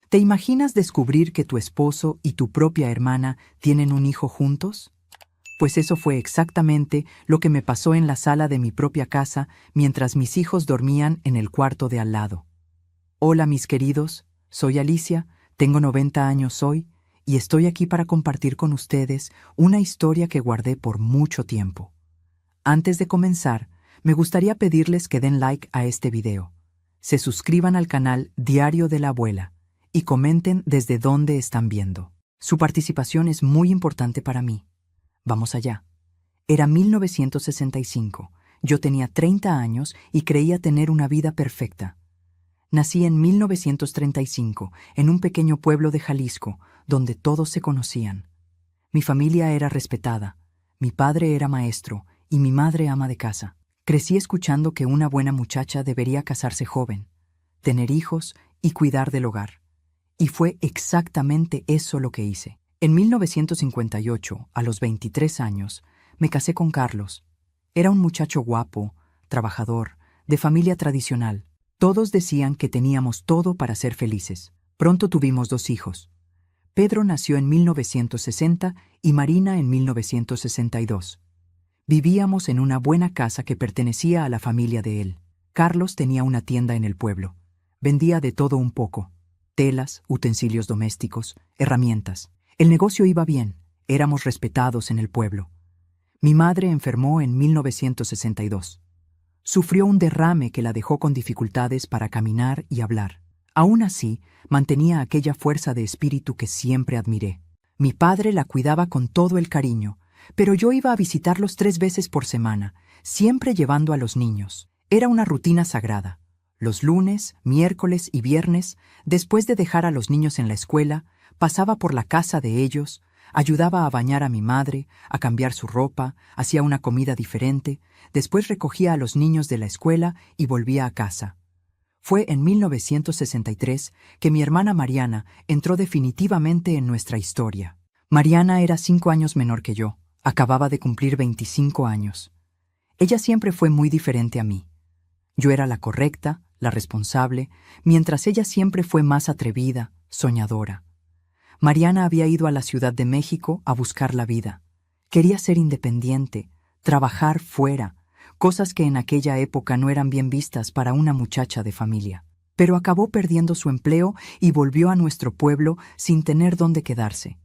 ¿Te imaginas descubrir que tu esposo y tu propia hermana tienen un hijo juntos? Pues eso fue exactamente lo que me pasó en la sala de mi propia casa mientras mis hijos dormían en el cuarto de al lado. Hola mis queridos, soy Alicia, tengo 90 años hoy y estoy aquí para compartir con ustedes una historia que guardé por mucho tiempo. Antes de comenzar, me gustaría pedirles que den like a este video, se suscriban al canal Diario de la Abuela y comenten desde dónde están viendo. Su participación es muy importante para mí. Vamos allá. Era 1965. Yo tenía 30 años y creía tener una vida perfecta. Nací en 1935, en un pequeño pueblo de Jalisco, donde todos se conocían. Mi familia era respetada, mi padre era maestro y mi madre ama de casa. Crecí escuchando que una buena muchacha debería casarse joven, tener hijos y cuidar del hogar. Y fue exactamente eso lo que hice. En 1958, a los 23 años, me casé con Carlos. Era un muchacho guapo, trabajador, de familia tradicional. Todos decían que teníamos todo para ser felices. Pronto tuvimos 2 hijos. Pedro nació en 1960 y Marina en 1962. Vivíamos en una buena casa que pertenecía a la familia de él. Carlos tenía una tienda en el pueblo. Vendía de todo un poco: telas, utensilios domésticos, herramientas. El negocio iba bien, éramos respetados en el pueblo. Mi madre enfermó en 1962. Sufrió un derrame que la dejó con dificultades para caminar y hablar. Aún así, mantenía aquella fuerza de espíritu que siempre admiré. Mi padre la cuidaba con todo el cariño, pero yo iba a visitarlos 3 veces por semana, siempre llevando a los niños. Era una rutina sagrada. Los lunes, miércoles y viernes, después de dejar a los niños en la escuela, pasaba por la casa de ellos, ayudaba a bañar a mi madre, a cambiar su ropa, hacía una comida diferente, después recogía a los niños de la escuela y volvía a casa. Fue en 1963 que mi hermana Mariana entró definitivamente en nuestra historia. Mariana era 5 años menor que yo, acababa de cumplir 25 años. Ella siempre fue muy diferente a mí. Yo era la correcta, la responsable, mientras ella siempre fue más atrevida, soñadora. Mariana había ido a la Ciudad de México a buscar la vida. Quería ser independiente, trabajar fuera, cosas que en aquella época no eran bien vistas para una muchacha de familia. Pero acabó perdiendo su empleo y volvió a nuestro pueblo sin tener dónde quedarse.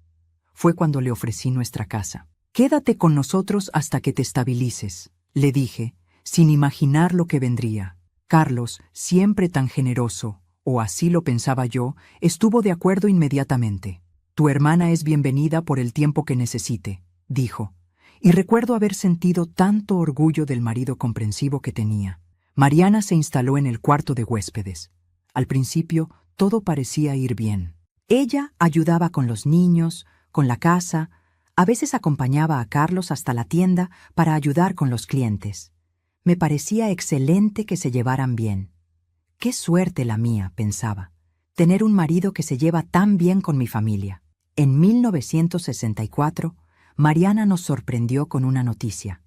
Fue cuando le ofrecí nuestra casa. «Quédate con nosotros hasta que te estabilices», le dije, sin imaginar lo que vendría. Carlos, siempre tan generoso, o así lo pensaba yo, estuvo de acuerdo inmediatamente. «Tu hermana es bienvenida por el tiempo que necesite», dijo, y recuerdo haber sentido tanto orgullo del marido comprensivo que tenía. Mariana se instaló en el cuarto de huéspedes. Al principio, todo parecía ir bien. Ella ayudaba con los niños, con la casa, a veces acompañaba a Carlos hasta la tienda para ayudar con los clientes. Me parecía excelente que se llevaran bien. «Qué suerte la mía», pensaba, «tener un marido que se lleva tan bien con mi familia». En 1964, Mariana nos sorprendió con una noticia.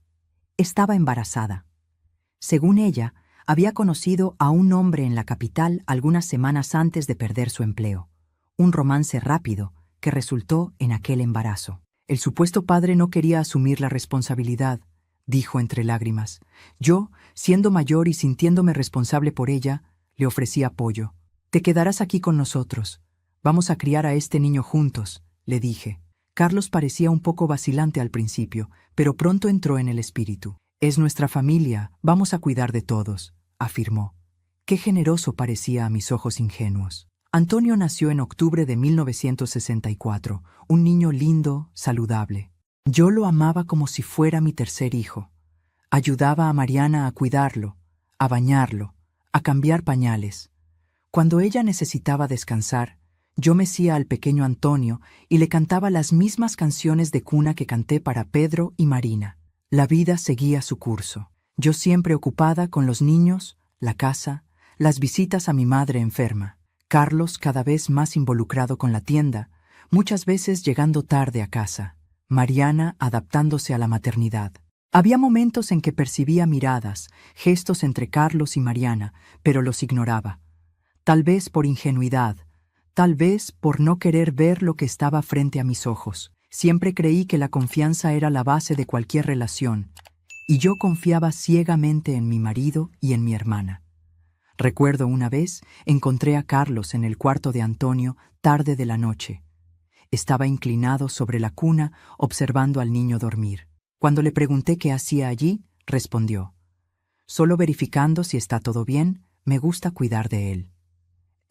Estaba embarazada. Según ella, había conocido a un hombre en la capital algunas semanas antes de perder su empleo. Un romance rápido que resultó en aquel embarazo. «El supuesto padre no quería asumir la responsabilidad», dijo entre lágrimas. Yo, siendo mayor y sintiéndome responsable por ella, le ofrecí apoyo. «Te quedarás aquí con nosotros. Vamos a criar a este niño juntos», le dije. Carlos parecía un poco vacilante al principio, pero pronto entró en el espíritu. «Es nuestra familia, vamos a cuidar de todos», afirmó. Qué generoso parecía a mis ojos ingenuos. Antonio nació en octubre de 1964, un niño lindo, saludable. Yo lo amaba como si fuera mi tercer hijo. Ayudaba a Mariana a cuidarlo, a bañarlo, a cambiar pañales. Cuando ella necesitaba descansar, yo mecía al pequeño Antonio y le cantaba las mismas canciones de cuna que canté para Pedro y Marina. La vida seguía su curso. Yo siempre ocupada con los niños, la casa, las visitas a mi madre enferma. Carlos cada vez más involucrado con la tienda, muchas veces llegando tarde a casa. Mariana adaptándose a la maternidad. Había momentos en que percibía miradas, gestos entre Carlos y Mariana, pero los ignoraba. Tal vez por ingenuidad, Tal vez por no querer ver lo que estaba frente a mis ojos. Siempre creí que la confianza era la base de cualquier relación, y yo confiaba ciegamente en mi marido y en mi hermana. Recuerdo una vez encontré a Carlos en el cuarto de Antonio tarde de la noche. Estaba inclinado sobre la cuna observando al niño dormir. Cuando le pregunté qué hacía allí, respondió: «Solo verificando si está todo bien, me gusta cuidar de él».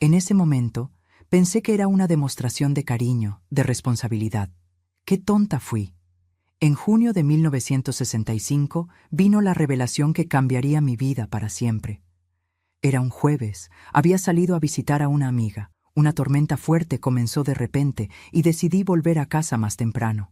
En ese momento, pensé que era una demostración de cariño, de responsabilidad. ¡Qué tonta fui! En junio de 1965 vino la revelación que cambiaría mi vida para siempre. Era un jueves, había salido a visitar a una amiga. Una tormenta fuerte comenzó de repente y decidí volver a casa más temprano.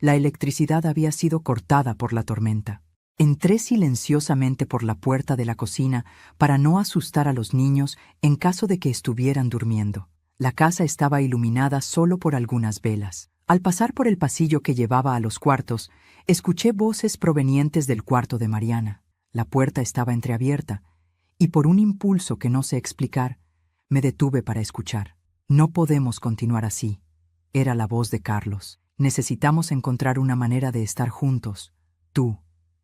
La electricidad había sido cortada por la tormenta. Entré silenciosamente por la puerta de la cocina para no asustar a los niños en caso de que estuvieran durmiendo. La casa estaba iluminada solo por algunas velas. Al pasar por el pasillo que llevaba a los cuartos, escuché voces provenientes del cuarto de Mariana. La puerta estaba entreabierta, y por un impulso que no sé explicar, me detuve para escuchar. «No podemos continuar así», era la voz de Carlos. «Necesitamos encontrar una manera de estar juntos, tú,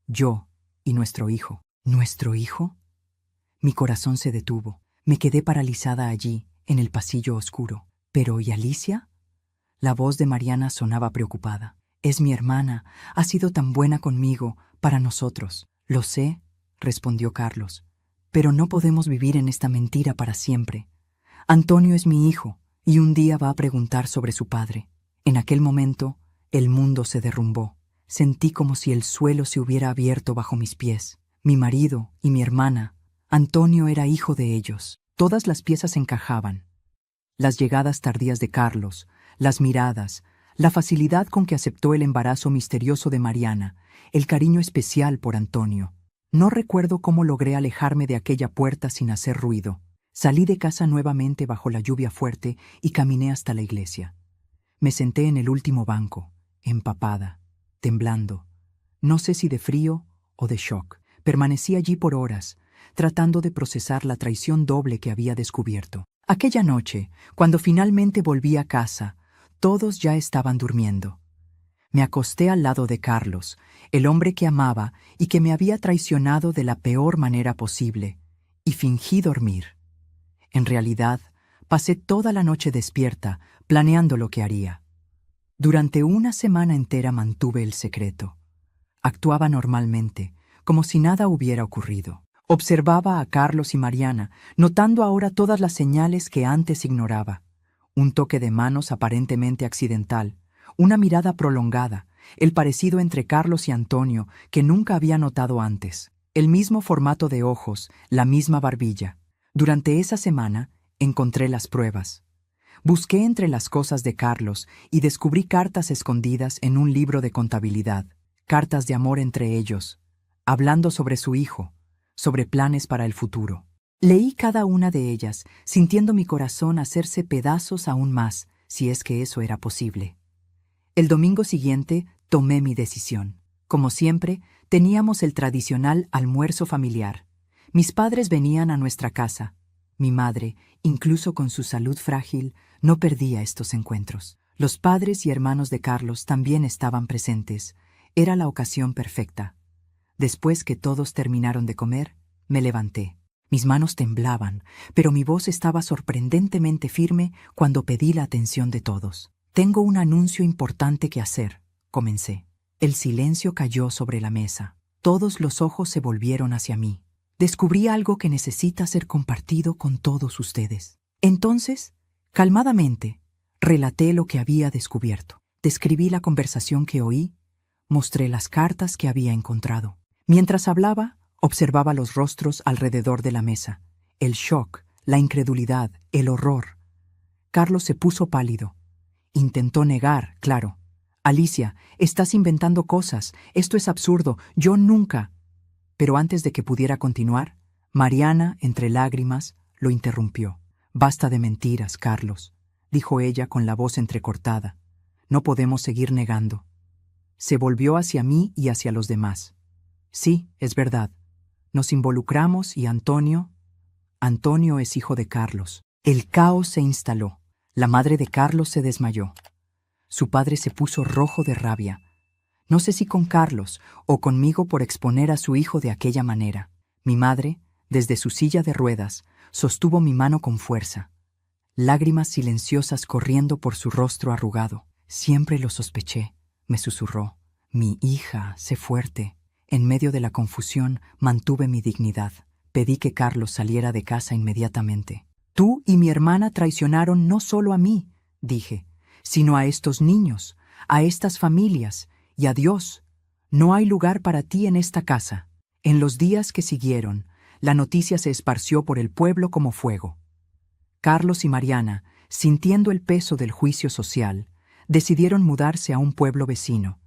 yo y nuestro hijo». ¿Nuestro hijo? Mi corazón se detuvo. Me quedé paralizada allí, en el pasillo oscuro. ¿Pero y Alicia? La voz de Mariana sonaba preocupada. «Es mi hermana, ha sido tan buena conmigo, para nosotros». «Lo sé», respondió Carlos, «pero no podemos vivir en esta mentira para siempre. Antonio es mi hijo, y un día va a preguntar sobre su padre». En aquel momento, el mundo se derrumbó. Sentí como si el suelo se hubiera abierto bajo mis pies. Mi marido y mi hermana, Antonio era hijo de ellos. Todas las piezas encajaban. Las llegadas tardías de Carlos, las miradas, la facilidad con que aceptó el embarazo misterioso de Mariana, el cariño especial por Antonio. No recuerdo cómo logré alejarme de aquella puerta sin hacer ruido. Salí de casa nuevamente bajo la lluvia fuerte y caminé hasta la iglesia. Me senté en el último banco, empapada, temblando. No sé si de frío o de shock. Permanecí allí por horas, tratando de procesar la traición doble que había descubierto. Aquella noche, cuando finalmente volví a casa, todos ya estaban durmiendo. Me acosté al lado de Carlos, el hombre que amaba y que me había traicionado de la peor manera posible, y fingí dormir. En realidad, pasé toda la noche despierta, planeando lo que haría. Durante una semana entera mantuve el secreto. Actuaba normalmente, como si nada hubiera ocurrido. Observaba a Carlos y Mariana, notando ahora todas las señales que antes ignoraba. Un toque de manos aparentemente accidental, una mirada prolongada, el parecido entre Carlos y Antonio que nunca había notado antes, el mismo formato de ojos, la misma barbilla. Durante esa semana encontré las pruebas. Busqué entre las cosas de Carlos y descubrí cartas escondidas en un libro de contabilidad, cartas de amor entre ellos, hablando sobre su hijo, sobre planes para el futuro. Leí cada una de ellas, sintiendo mi corazón hacerse pedazos aún más, si es que eso era posible. El domingo siguiente tomé mi decisión. Como siempre, teníamos el tradicional almuerzo familiar. Mis padres venían a nuestra casa. Mi madre, incluso con su salud frágil, no perdía estos encuentros. Los padres y hermanos de Carlos también estaban presentes. Era la ocasión perfecta. Después que todos terminaron de comer, me levanté. Mis manos temblaban, pero mi voz estaba sorprendentemente firme cuando pedí la atención de todos. «Tengo un anuncio importante que hacer», comencé. El silencio cayó sobre la mesa. Todos los ojos se volvieron hacia mí. Descubrí algo que necesita ser compartido con todos ustedes. Entonces, calmadamente, relaté lo que había descubierto. Describí la conversación que oí, mostré las cartas que había encontrado. Mientras hablaba, observaba los rostros alrededor de la mesa. El shock, la incredulidad, el horror. Carlos se puso pálido. Intentó negar, claro. «Alicia, estás inventando cosas. Esto es absurdo. Yo nunca...» Pero antes de que pudiera continuar, Mariana, entre lágrimas, lo interrumpió. «Basta de mentiras, Carlos», dijo ella con la voz entrecortada. «No podemos seguir negando». Se volvió hacia mí y hacia los demás. «Sí, es verdad. Nos involucramos y Antonio es hijo de Carlos». El caos se instaló. La madre de Carlos se desmayó. Su padre se puso rojo de rabia. No sé si con Carlos o conmigo por exponer a su hijo de aquella manera. Mi madre, desde su silla de ruedas, sostuvo mi mano con fuerza. Lágrimas silenciosas corriendo por su rostro arrugado. Siempre lo sospeché, me susurró. Mi hija, sé fuerte. En medio de la confusión, mantuve mi dignidad. Pedí que Carlos saliera de casa inmediatamente. Tú y mi hermana traicionaron no solo a mí, dije, sino a estos niños, a estas familias y a Dios. No hay lugar para ti en esta casa. En los días que siguieron, la noticia se esparció por el pueblo como fuego. Carlos y Mariana, sintiendo el peso del juicio social, decidieron mudarse a un pueblo vecino,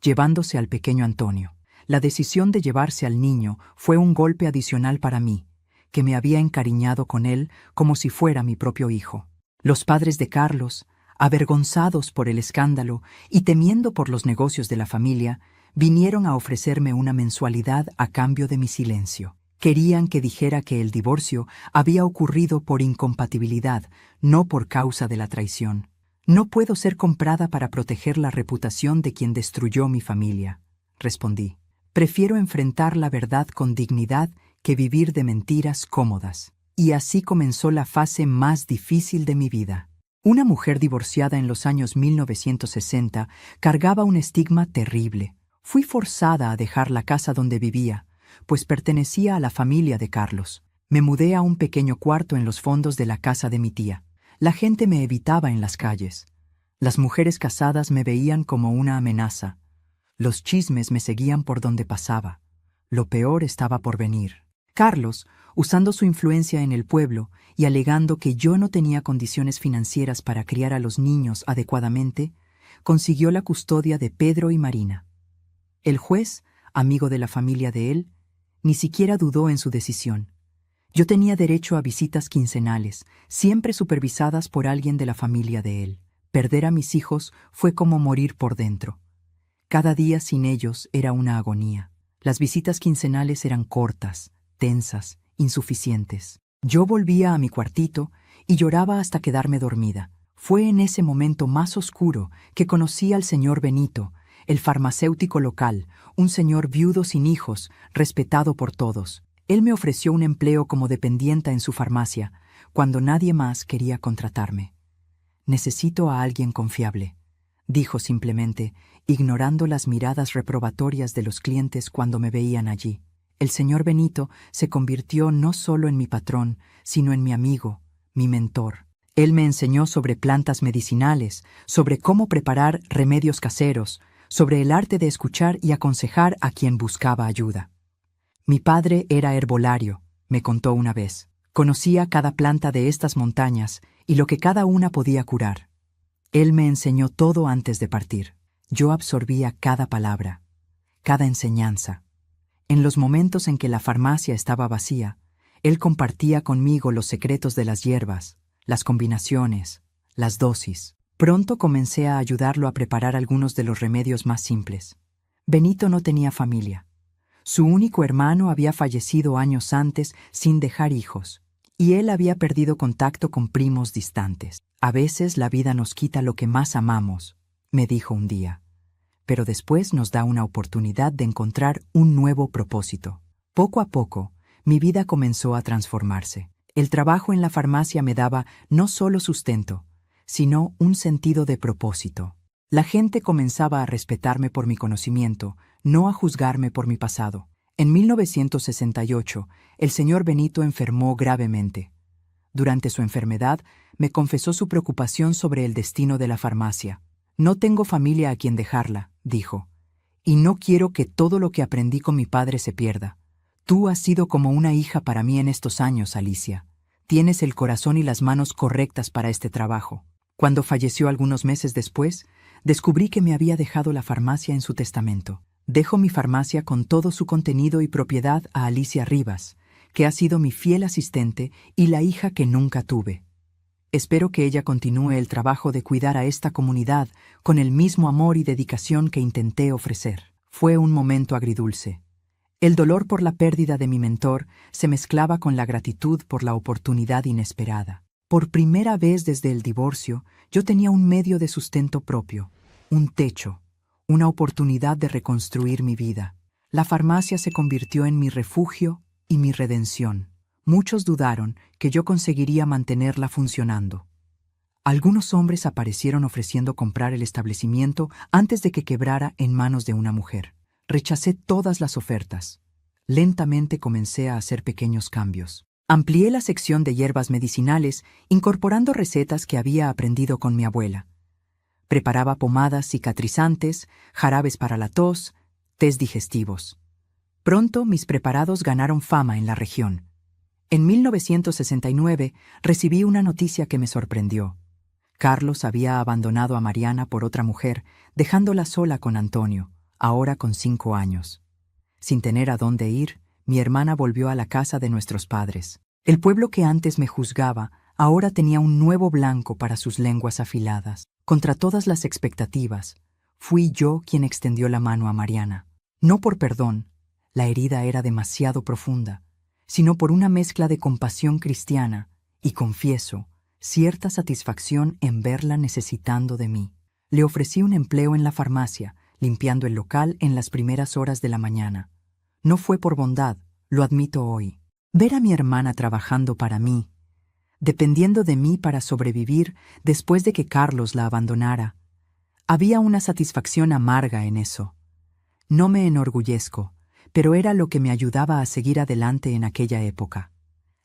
llevándose al pequeño Antonio. La decisión de llevarse al niño fue un golpe adicional para mí, que me había encariñado con él como si fuera mi propio hijo. Los padres de Carlos, avergonzados por el escándalo y temiendo por los negocios de la familia, vinieron a ofrecerme una mensualidad a cambio de mi silencio. Querían que dijera que el divorcio había ocurrido por incompatibilidad, no por causa de la traición. No puedo ser comprada para proteger la reputación de quien destruyó mi familia, respondí. Prefiero enfrentar la verdad con dignidad que vivir de mentiras cómodas. Y así comenzó la fase más difícil de mi vida. Una mujer divorciada en los años 1960 cargaba un estigma terrible. Fui forzada a dejar la casa donde vivía, pues pertenecía a la familia de Carlos. Me mudé a un pequeño cuarto en los fondos de la casa de mi tía. La gente me evitaba en las calles. Las mujeres casadas me veían como una amenaza. Los chismes me seguían por donde pasaba. Lo peor estaba por venir. Carlos, usando su influencia en el pueblo y alegando que yo no tenía condiciones financieras para criar a los niños adecuadamente, consiguió la custodia de Pedro y Marina. El juez, amigo de la familia de él, ni siquiera dudó en su decisión. Yo tenía derecho a visitas quincenales, siempre supervisadas por alguien de la familia de él. Perder a mis hijos fue como morir por dentro. Cada día sin ellos era una agonía. Las visitas quincenales eran cortas, tensas, insuficientes. Yo volvía a mi cuartito y lloraba hasta quedarme dormida. Fue en ese momento más oscuro que conocí al señor Benito, el farmacéutico local, un señor viudo sin hijos, respetado por todos. Él me ofreció un empleo como dependienta en su farmacia, cuando nadie más quería contratarme. Necesito a alguien confiable, dijo simplemente, ignorando las miradas reprobatorias de los clientes cuando me veían allí. El señor Benito se convirtió no solo en mi patrón, sino en mi amigo, mi mentor. Él me enseñó sobre plantas medicinales, sobre cómo preparar remedios caseros, sobre el arte de escuchar y aconsejar a quien buscaba ayuda. Mi padre era herbolario, me contó una vez. Conocía cada planta de estas montañas y lo que cada una podía curar. Él me enseñó todo antes de partir. Yo absorbía cada palabra, cada enseñanza. En los momentos en que la farmacia estaba vacía, él compartía conmigo los secretos de las hierbas, las combinaciones, las dosis. Pronto comencé a ayudarlo a preparar algunos de los remedios más simples. Benito no tenía familia. Su único hermano había fallecido años antes sin dejar hijos, y él había perdido contacto con primos distantes. A veces la vida nos quita lo que más amamos, me dijo un día, pero después nos da una oportunidad de encontrar un nuevo propósito. Poco a poco, mi vida comenzó a transformarse. El trabajo en la farmacia me daba no solo sustento, sino un sentido de propósito. La gente comenzaba a respetarme por mi conocimiento, no a juzgarme por mi pasado. En 1968, el señor Benito enfermó gravemente. Durante su enfermedad, me confesó su preocupación sobre el destino de la farmacia. No tengo familia a quien dejarla, dijo, y no quiero que todo lo que aprendí con mi padre se pierda. Tú has sido como una hija para mí en estos años, Alicia. Tienes el corazón y las manos correctas para este trabajo. Cuando falleció algunos meses después, descubrí que me había dejado la farmacia en su testamento. Dejo mi farmacia con todo su contenido y propiedad a Alicia Rivas, que ha sido mi fiel asistente y la hija que nunca tuve. Espero que ella continúe el trabajo de cuidar a esta comunidad con el mismo amor y dedicación que intenté ofrecer. Fue un momento agridulce. El dolor por la pérdida de mi mentor se mezclaba con la gratitud por la oportunidad inesperada. Por primera vez desde el divorcio, yo tenía un medio de sustento propio, un techo, una oportunidad de reconstruir mi vida. La farmacia se convirtió en mi refugio y mi redención. Muchos dudaron que yo conseguiría mantenerla funcionando. Algunos hombres aparecieron ofreciendo comprar el establecimiento antes de que quebrara en manos de una mujer. Rechacé todas las ofertas. Lentamente comencé a hacer pequeños cambios. Amplié la sección de hierbas medicinales, incorporando recetas que había aprendido con mi abuela. Preparaba pomadas cicatrizantes, jarabes para la tos, tés digestivos. Pronto mis preparados ganaron fama en la región. En 1969 recibí una noticia que me sorprendió. Carlos había abandonado a Mariana por otra mujer, dejándola sola con Antonio, ahora con 5 años. Sin tener a dónde ir, mi hermana volvió a la casa de nuestros padres. El pueblo que antes me juzgaba ahora tenía un nuevo blanco para sus lenguas afiladas. Contra todas las expectativas, fui yo quien extendió la mano a Mariana. No por perdón, la herida era demasiado profunda, sino por una mezcla de compasión cristiana y, confieso, cierta satisfacción en verla necesitando de mí. Le ofrecí un empleo en la farmacia, limpiando el local en las primeras horas de la mañana. No fue por bondad, lo admito hoy. Ver a mi hermana trabajando para mí, dependiendo de mí para sobrevivir después de que Carlos la abandonara, había una satisfacción amarga en eso. No me enorgullezco, pero era lo que me ayudaba a seguir adelante en aquella época.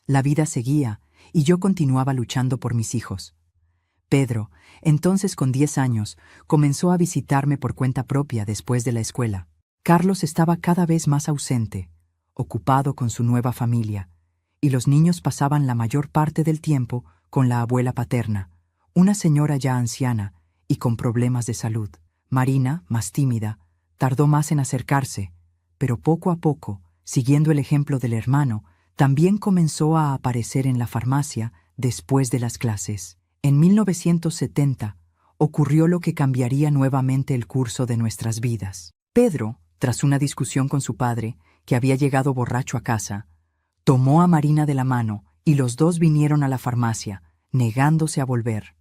La vida seguía y yo continuaba luchando por mis hijos. Pedro, entonces con 10 años, comenzó a visitarme por cuenta propia después de la escuela. Carlos estaba cada vez más ausente, ocupado con su nueva familia, y los niños pasaban la mayor parte del tiempo con la abuela paterna, una señora ya anciana y con problemas de salud. Marina, más tímida, tardó más en acercarse, pero poco a poco, siguiendo el ejemplo del hermano, también comenzó a aparecer en la farmacia después de las clases. En 1970 ocurrió lo que cambiaría nuevamente el curso de nuestras vidas. Pedro, tras una discusión con su padre, que había llegado borracho a casa, tomó a Marina de la mano y los dos vinieron a la farmacia, negándose a volver.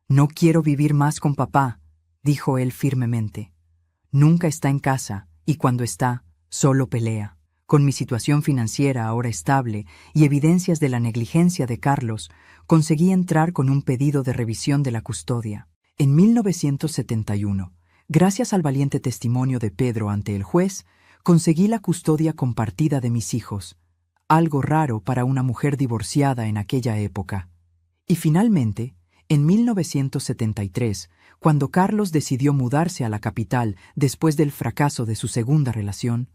«No quiero vivir más con papá», dijo él firmemente. «Nunca está en casa y cuando está, solo pelea». Con mi situación financiera ahora estable y evidencias de la negligencia de Carlos, conseguí entrar con un pedido de revisión de la custodia. En 1971, gracias al valiente testimonio de Pedro ante el juez, conseguí la custodia compartida de mis hijos, algo raro para una mujer divorciada en aquella época. Y finalmente, en 1973, cuando Carlos decidió mudarse a la capital después del fracaso de su segunda relación,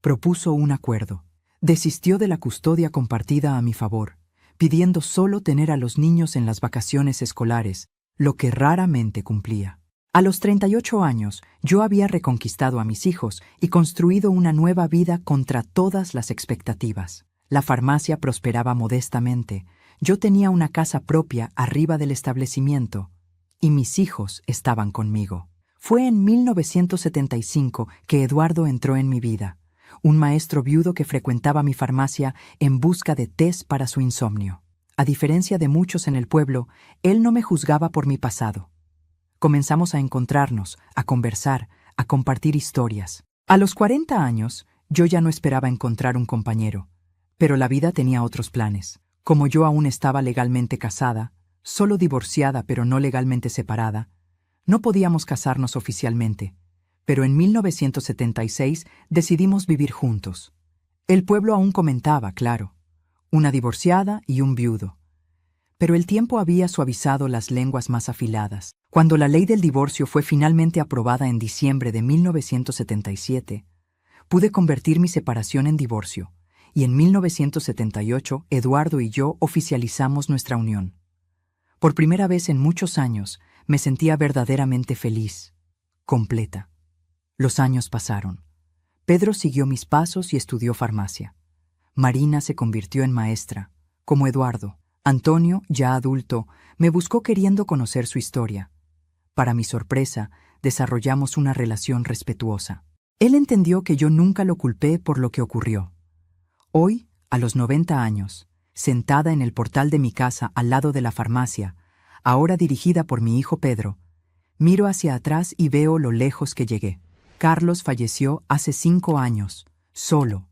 propuso un acuerdo. Desistió de la custodia compartida a mi favor, pidiendo solo tener a los niños en las vacaciones escolares, lo que raramente cumplía. A los 38 años, yo había reconquistado a mis hijos y construido una nueva vida contra todas las expectativas. La farmacia prosperaba modestamente, yo tenía una casa propia arriba del establecimiento, y mis hijos estaban conmigo. Fue en 1975 que Eduardo entró en mi vida, un maestro viudo que frecuentaba mi farmacia en busca de tés para su insomnio. A diferencia de muchos en el pueblo, él no me juzgaba por mi pasado. Comenzamos a encontrarnos, a conversar, a compartir historias. A los 40 años, yo ya no esperaba encontrar un compañero, pero la vida tenía otros planes. Como yo aún estaba legalmente casada, solo divorciada pero no legalmente separada, no podíamos casarnos oficialmente. Pero en 1976 decidimos vivir juntos. El pueblo aún comentaba, claro, una divorciada y un viudo. Pero el tiempo había suavizado las lenguas más afiladas. Cuando la ley del divorcio fue finalmente aprobada en diciembre de 1977, pude convertir mi separación en divorcio, y en 1978 Eduardo y yo oficializamos nuestra unión. Por primera vez en muchos años me sentía verdaderamente feliz, completa. Los años pasaron. Pedro siguió mis pasos y estudió farmacia. Marina se convirtió en maestra, como Eduardo. Antonio, ya adulto, me buscó queriendo conocer su historia. Para mi sorpresa, desarrollamos una relación respetuosa. Él entendió que yo nunca lo culpé por lo que ocurrió. Hoy, a los 90 años, sentada en el portal de mi casa al lado de la farmacia, ahora dirigida por mi hijo Pedro, miro hacia atrás y veo lo lejos que llegué. Carlos falleció hace 5 años, solo,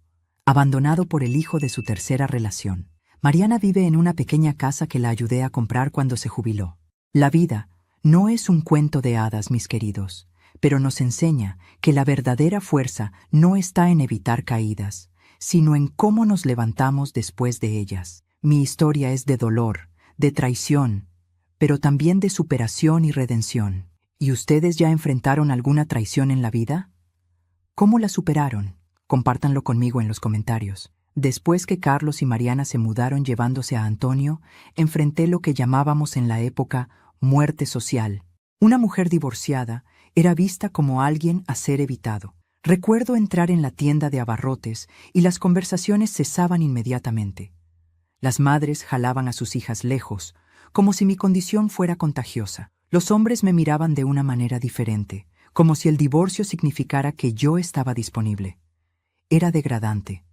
abandonado por el hijo de su tercera relación. Mariana vive en una pequeña casa que la ayudé a comprar cuando se jubiló. La vida no es un cuento de hadas, mis queridos, pero nos enseña que la verdadera fuerza no está en evitar caídas, sino en cómo nos levantamos después de ellas. Mi historia es de dolor, de traición, pero también de superación y redención. ¿Y ustedes ya enfrentaron alguna traición en la vida? ¿Cómo la superaron? Compártanlo conmigo en los comentarios. Después que Carlos y Mariana se mudaron llevándose a Antonio, enfrenté lo que llamábamos en la época muerte social. Una mujer divorciada era vista como alguien a ser evitado. Recuerdo entrar en la tienda de abarrotes y las conversaciones cesaban inmediatamente. Las madres jalaban a sus hijas lejos, como si mi condición fuera contagiosa. Los hombres me miraban de una manera diferente, como si el divorcio significara que yo estaba disponible. Era degradante.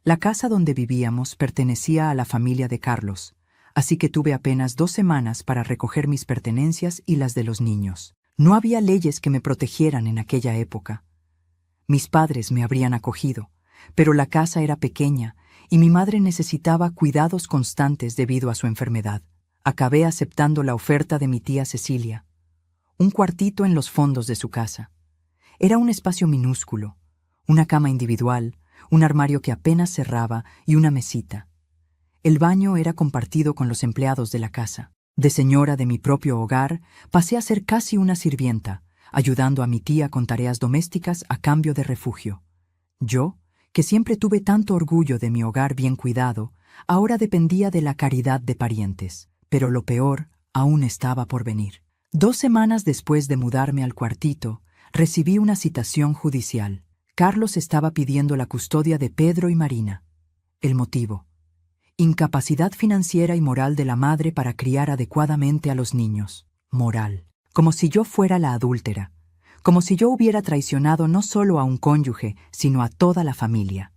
La casa donde vivíamos pertenecía a la familia de Carlos, así que tuve apenas 2 semanas para recoger mis pertenencias y las de los niños. No había leyes que me protegieran en aquella época. Mis padres me habrían acogido, pero la casa era pequeña y mi madre necesitaba cuidados constantes debido a su enfermedad. Acabé aceptando la oferta de mi tía Cecilia, un cuartito en los fondos de su casa. Era un espacio minúsculo, una cama individual, un armario que apenas cerraba y una mesita. El baño era compartido con los empleados de la casa. De señora de mi propio hogar, pasé a ser casi una sirvienta, ayudando a mi tía con tareas domésticas a cambio de refugio. Yo, que siempre tuve tanto orgullo de mi hogar bien cuidado, ahora dependía de la caridad de parientes. Pero lo peor aún estaba por venir. 2 semanas después de mudarme al cuartito, recibí una citación judicial. Carlos estaba pidiendo la custodia de Pedro y Marina. El motivo: incapacidad financiera y moral de la madre para criar adecuadamente a los niños. Moral. Como si yo fuera la adúltera. Como si yo hubiera traicionado no solo a un cónyuge, sino a toda la familia.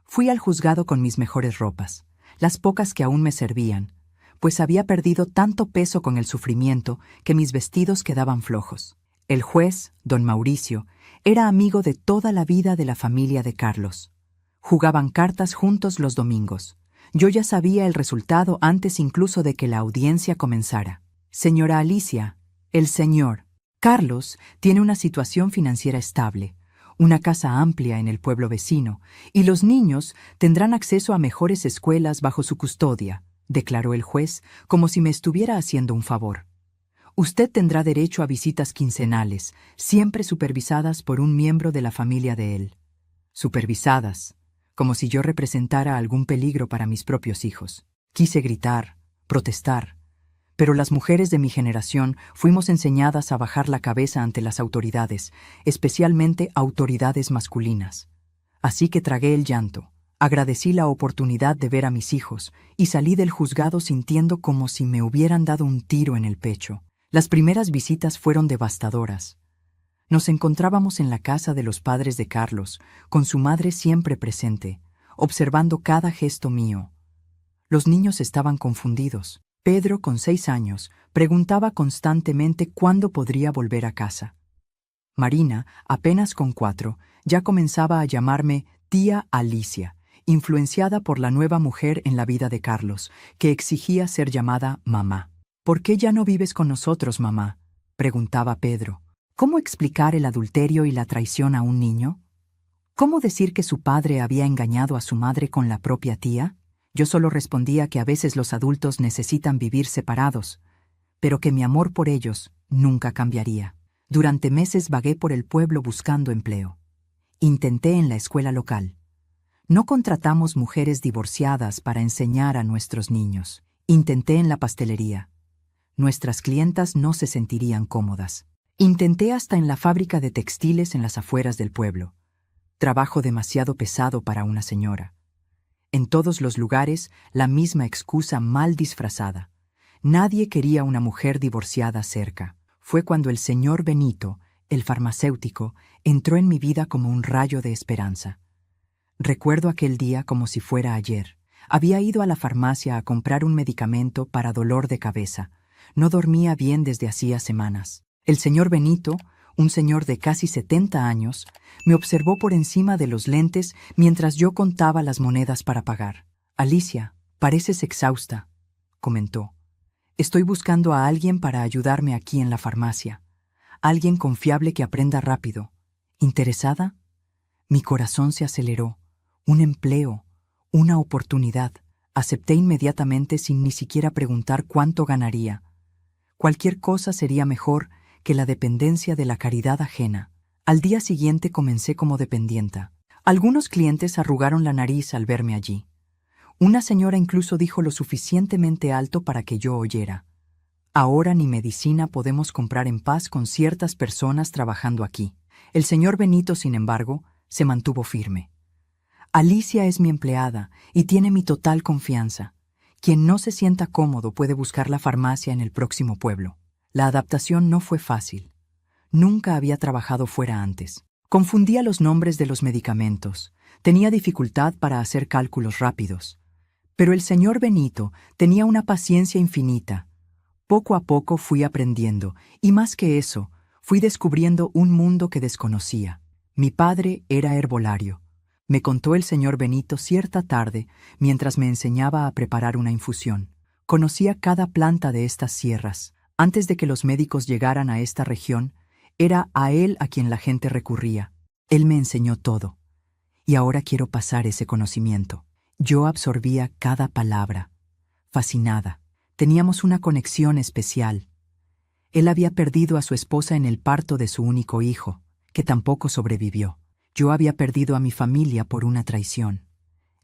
Fui al juzgado con mis mejores ropas, las pocas que aún me servían, pues había perdido tanto peso con el sufrimiento que mis vestidos quedaban flojos. El juez, don Mauricio, era amigo de toda la vida de la familia de Carlos. Jugaban cartas juntos los domingos. Yo ya sabía el resultado antes incluso de que la audiencia comenzara. Señora Alicia, el señor Carlos tiene una situación financiera estable, una casa amplia en el pueblo vecino, y los niños tendrán acceso a mejores escuelas bajo su custodia, declaró el juez, como si me estuviera haciendo un favor. Usted tendrá derecho a visitas quincenales, siempre supervisadas por un miembro de la familia de él. Supervisadas, como si yo representara algún peligro para mis propios hijos. Quise gritar, protestar, pero las mujeres de mi generación fuimos enseñadas a bajar la cabeza ante las autoridades, especialmente autoridades masculinas. Así que tragué el llanto. Agradecí la oportunidad de ver a mis hijos y salí del juzgado sintiendo como si me hubieran dado un tiro en el pecho. Las primeras visitas fueron devastadoras. Nos encontrábamos en la casa de los padres de Carlos, con su madre siempre presente, observando cada gesto mío. Los niños estaban confundidos. Pedro, con 6 años, preguntaba constantemente cuándo podría volver a casa. Marina, apenas con 4, ya comenzaba a llamarme tía Alicia, influenciada por la nueva mujer en la vida de Carlos, que exigía ser llamada mamá. ¿Por qué ya no vives con nosotros, mamá?, preguntaba Pedro. ¿Cómo explicar el adulterio y la traición a un niño? ¿Cómo decir que su padre había engañado a su madre con la propia tía? Yo solo respondía que a veces los adultos necesitan vivir separados, pero que mi amor por ellos nunca cambiaría. Durante meses vagué por el pueblo buscando empleo. Intenté en la escuela local. No contratamos mujeres divorciadas para enseñar a nuestros niños. Intenté en la pastelería. Nuestras clientas no se sentirían cómodas. Intenté hasta en la fábrica de textiles en las afueras del pueblo. Trabajo demasiado pesado para una señora. En todos los lugares, la misma excusa mal disfrazada. Nadie quería una mujer divorciada cerca. Fue cuando el señor Benito, el farmacéutico, entró en mi vida como un rayo de esperanza. Recuerdo aquel día como si fuera ayer. Había ido a la farmacia a comprar un medicamento para dolor de cabeza. No dormía bien desde hacía semanas. El señor Benito, un señor de casi 70 años, me observó por encima de los lentes mientras yo contaba las monedas para pagar. «Alicia, pareces exhausta», comentó. «Estoy buscando a alguien para ayudarme aquí en la farmacia. Alguien confiable que aprenda rápido. ¿Interesada?» Mi corazón se aceleró. Un empleo, una oportunidad. Acepté inmediatamente sin ni siquiera preguntar cuánto ganaría. Cualquier cosa sería mejor que la dependencia de la caridad ajena. Al día siguiente comencé como dependienta. Algunos clientes arrugaron la nariz al verme allí. Una señora incluso dijo lo suficientemente alto para que yo oyera. «Ahora ni medicina podemos comprar en paz con ciertas personas trabajando aquí». El señor Benito, sin embargo, se mantuvo firme. «Alicia es mi empleada y tiene mi total confianza. Quien no se sienta cómodo puede buscar la farmacia en el próximo pueblo». La adaptación no fue fácil. Nunca había trabajado fuera antes. Confundía los nombres de los medicamentos. Tenía dificultad para hacer cálculos rápidos. Pero el señor Benito tenía una paciencia infinita. Poco a poco fui aprendiendo, y más que eso, fui descubriendo un mundo que desconocía. Mi padre era herbolario. Me contó el señor Benito cierta tarde mientras me enseñaba a preparar una infusión. Conocía cada planta de estas sierras. Antes de que los médicos llegaran a esta región, era a él a quien la gente recurría. Él me enseñó todo. Y ahora quiero pasar ese conocimiento. Yo absorbía cada palabra. Fascinada. Teníamos una conexión especial. Él había perdido a su esposa en el parto de su único hijo, que tampoco sobrevivió. Yo había perdido a mi familia por una traición.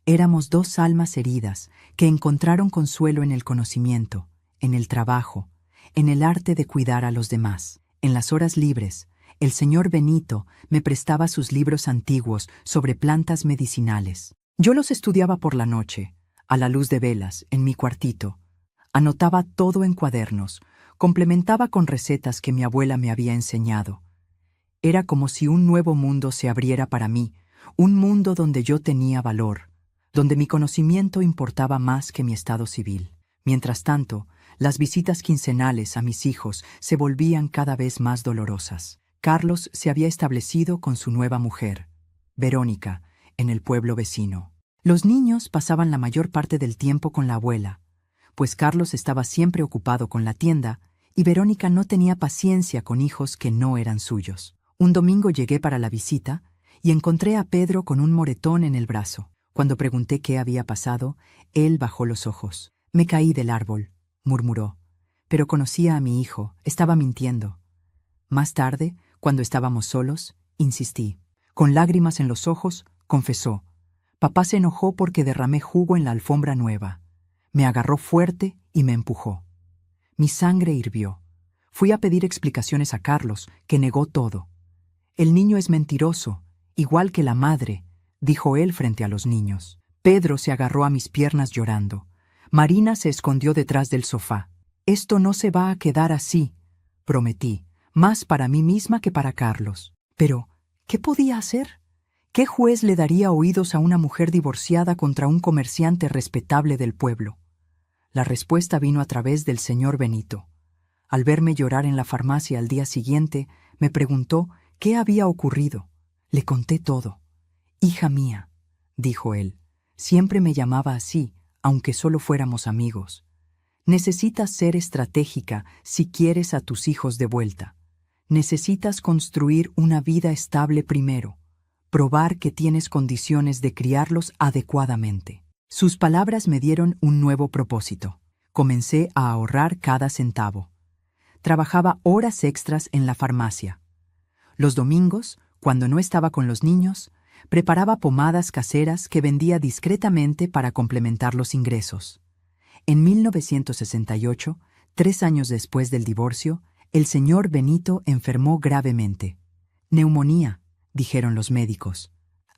Éramos dos almas heridas que encontraron consuelo en el conocimiento, en el trabajo, en el arte de cuidar a los demás. En las horas libres, el señor Benito me prestaba sus libros antiguos sobre plantas medicinales. Yo los estudiaba por la noche, a la luz de velas, en mi cuartito. Anotaba todo en cuadernos, complementaba con recetas que mi abuela me había enseñado. Era como si un nuevo mundo se abriera para mí, un mundo donde yo tenía valor, donde mi conocimiento importaba más que mi estado civil. Mientras tanto, las visitas quincenales a mis hijos se volvían cada vez más dolorosas. Carlos se había establecido con su nueva mujer, Verónica, en el pueblo vecino. Los niños pasaban la mayor parte del tiempo con la abuela, pues Carlos estaba siempre ocupado con la tienda y Verónica no tenía paciencia con hijos que no eran suyos. Un domingo llegué para la visita y encontré a Pedro con un moretón en el brazo. Cuando pregunté qué había pasado, él bajó los ojos. «Me caí del árbol», murmuró. «Pero conocía a mi hijo, estaba mintiendo». Más tarde, cuando estábamos solos, insistí. Con lágrimas en los ojos, confesó. «Papá se enojó porque derramé jugo en la alfombra nueva. Me agarró fuerte y me empujó». Mi sangre hirvió. Fui a pedir explicaciones a Carlos, que negó todo. «El niño es mentiroso, igual que la madre», dijo él frente a los niños. Pedro se agarró a mis piernas llorando. Marina se escondió detrás del sofá. «Esto no se va a quedar así», prometí, más para mí misma que para Carlos. Pero, ¿qué podía hacer? ¿Qué juez le daría oídos a una mujer divorciada contra un comerciante respetable del pueblo? La respuesta vino a través del señor Benito. Al verme llorar en la farmacia al día siguiente, me preguntó qué había ocurrido. Le conté todo. «Hija mía», dijo él, «siempre me llamaba así, aunque solo fuéramos amigos. Necesitas ser estratégica si quieres a tus hijos de vuelta. Necesitas construir una vida estable primero, probar que tienes condiciones de criarlos adecuadamente». Sus palabras me dieron un nuevo propósito. Comencé a ahorrar cada centavo. Trabajaba horas extras en la farmacia. Los domingos, cuando no estaba con los niños, preparaba pomadas caseras que vendía discretamente para complementar los ingresos. En 1968, 3 años después del divorcio, el señor Benito enfermó gravemente. «Neumonía», dijeron los médicos.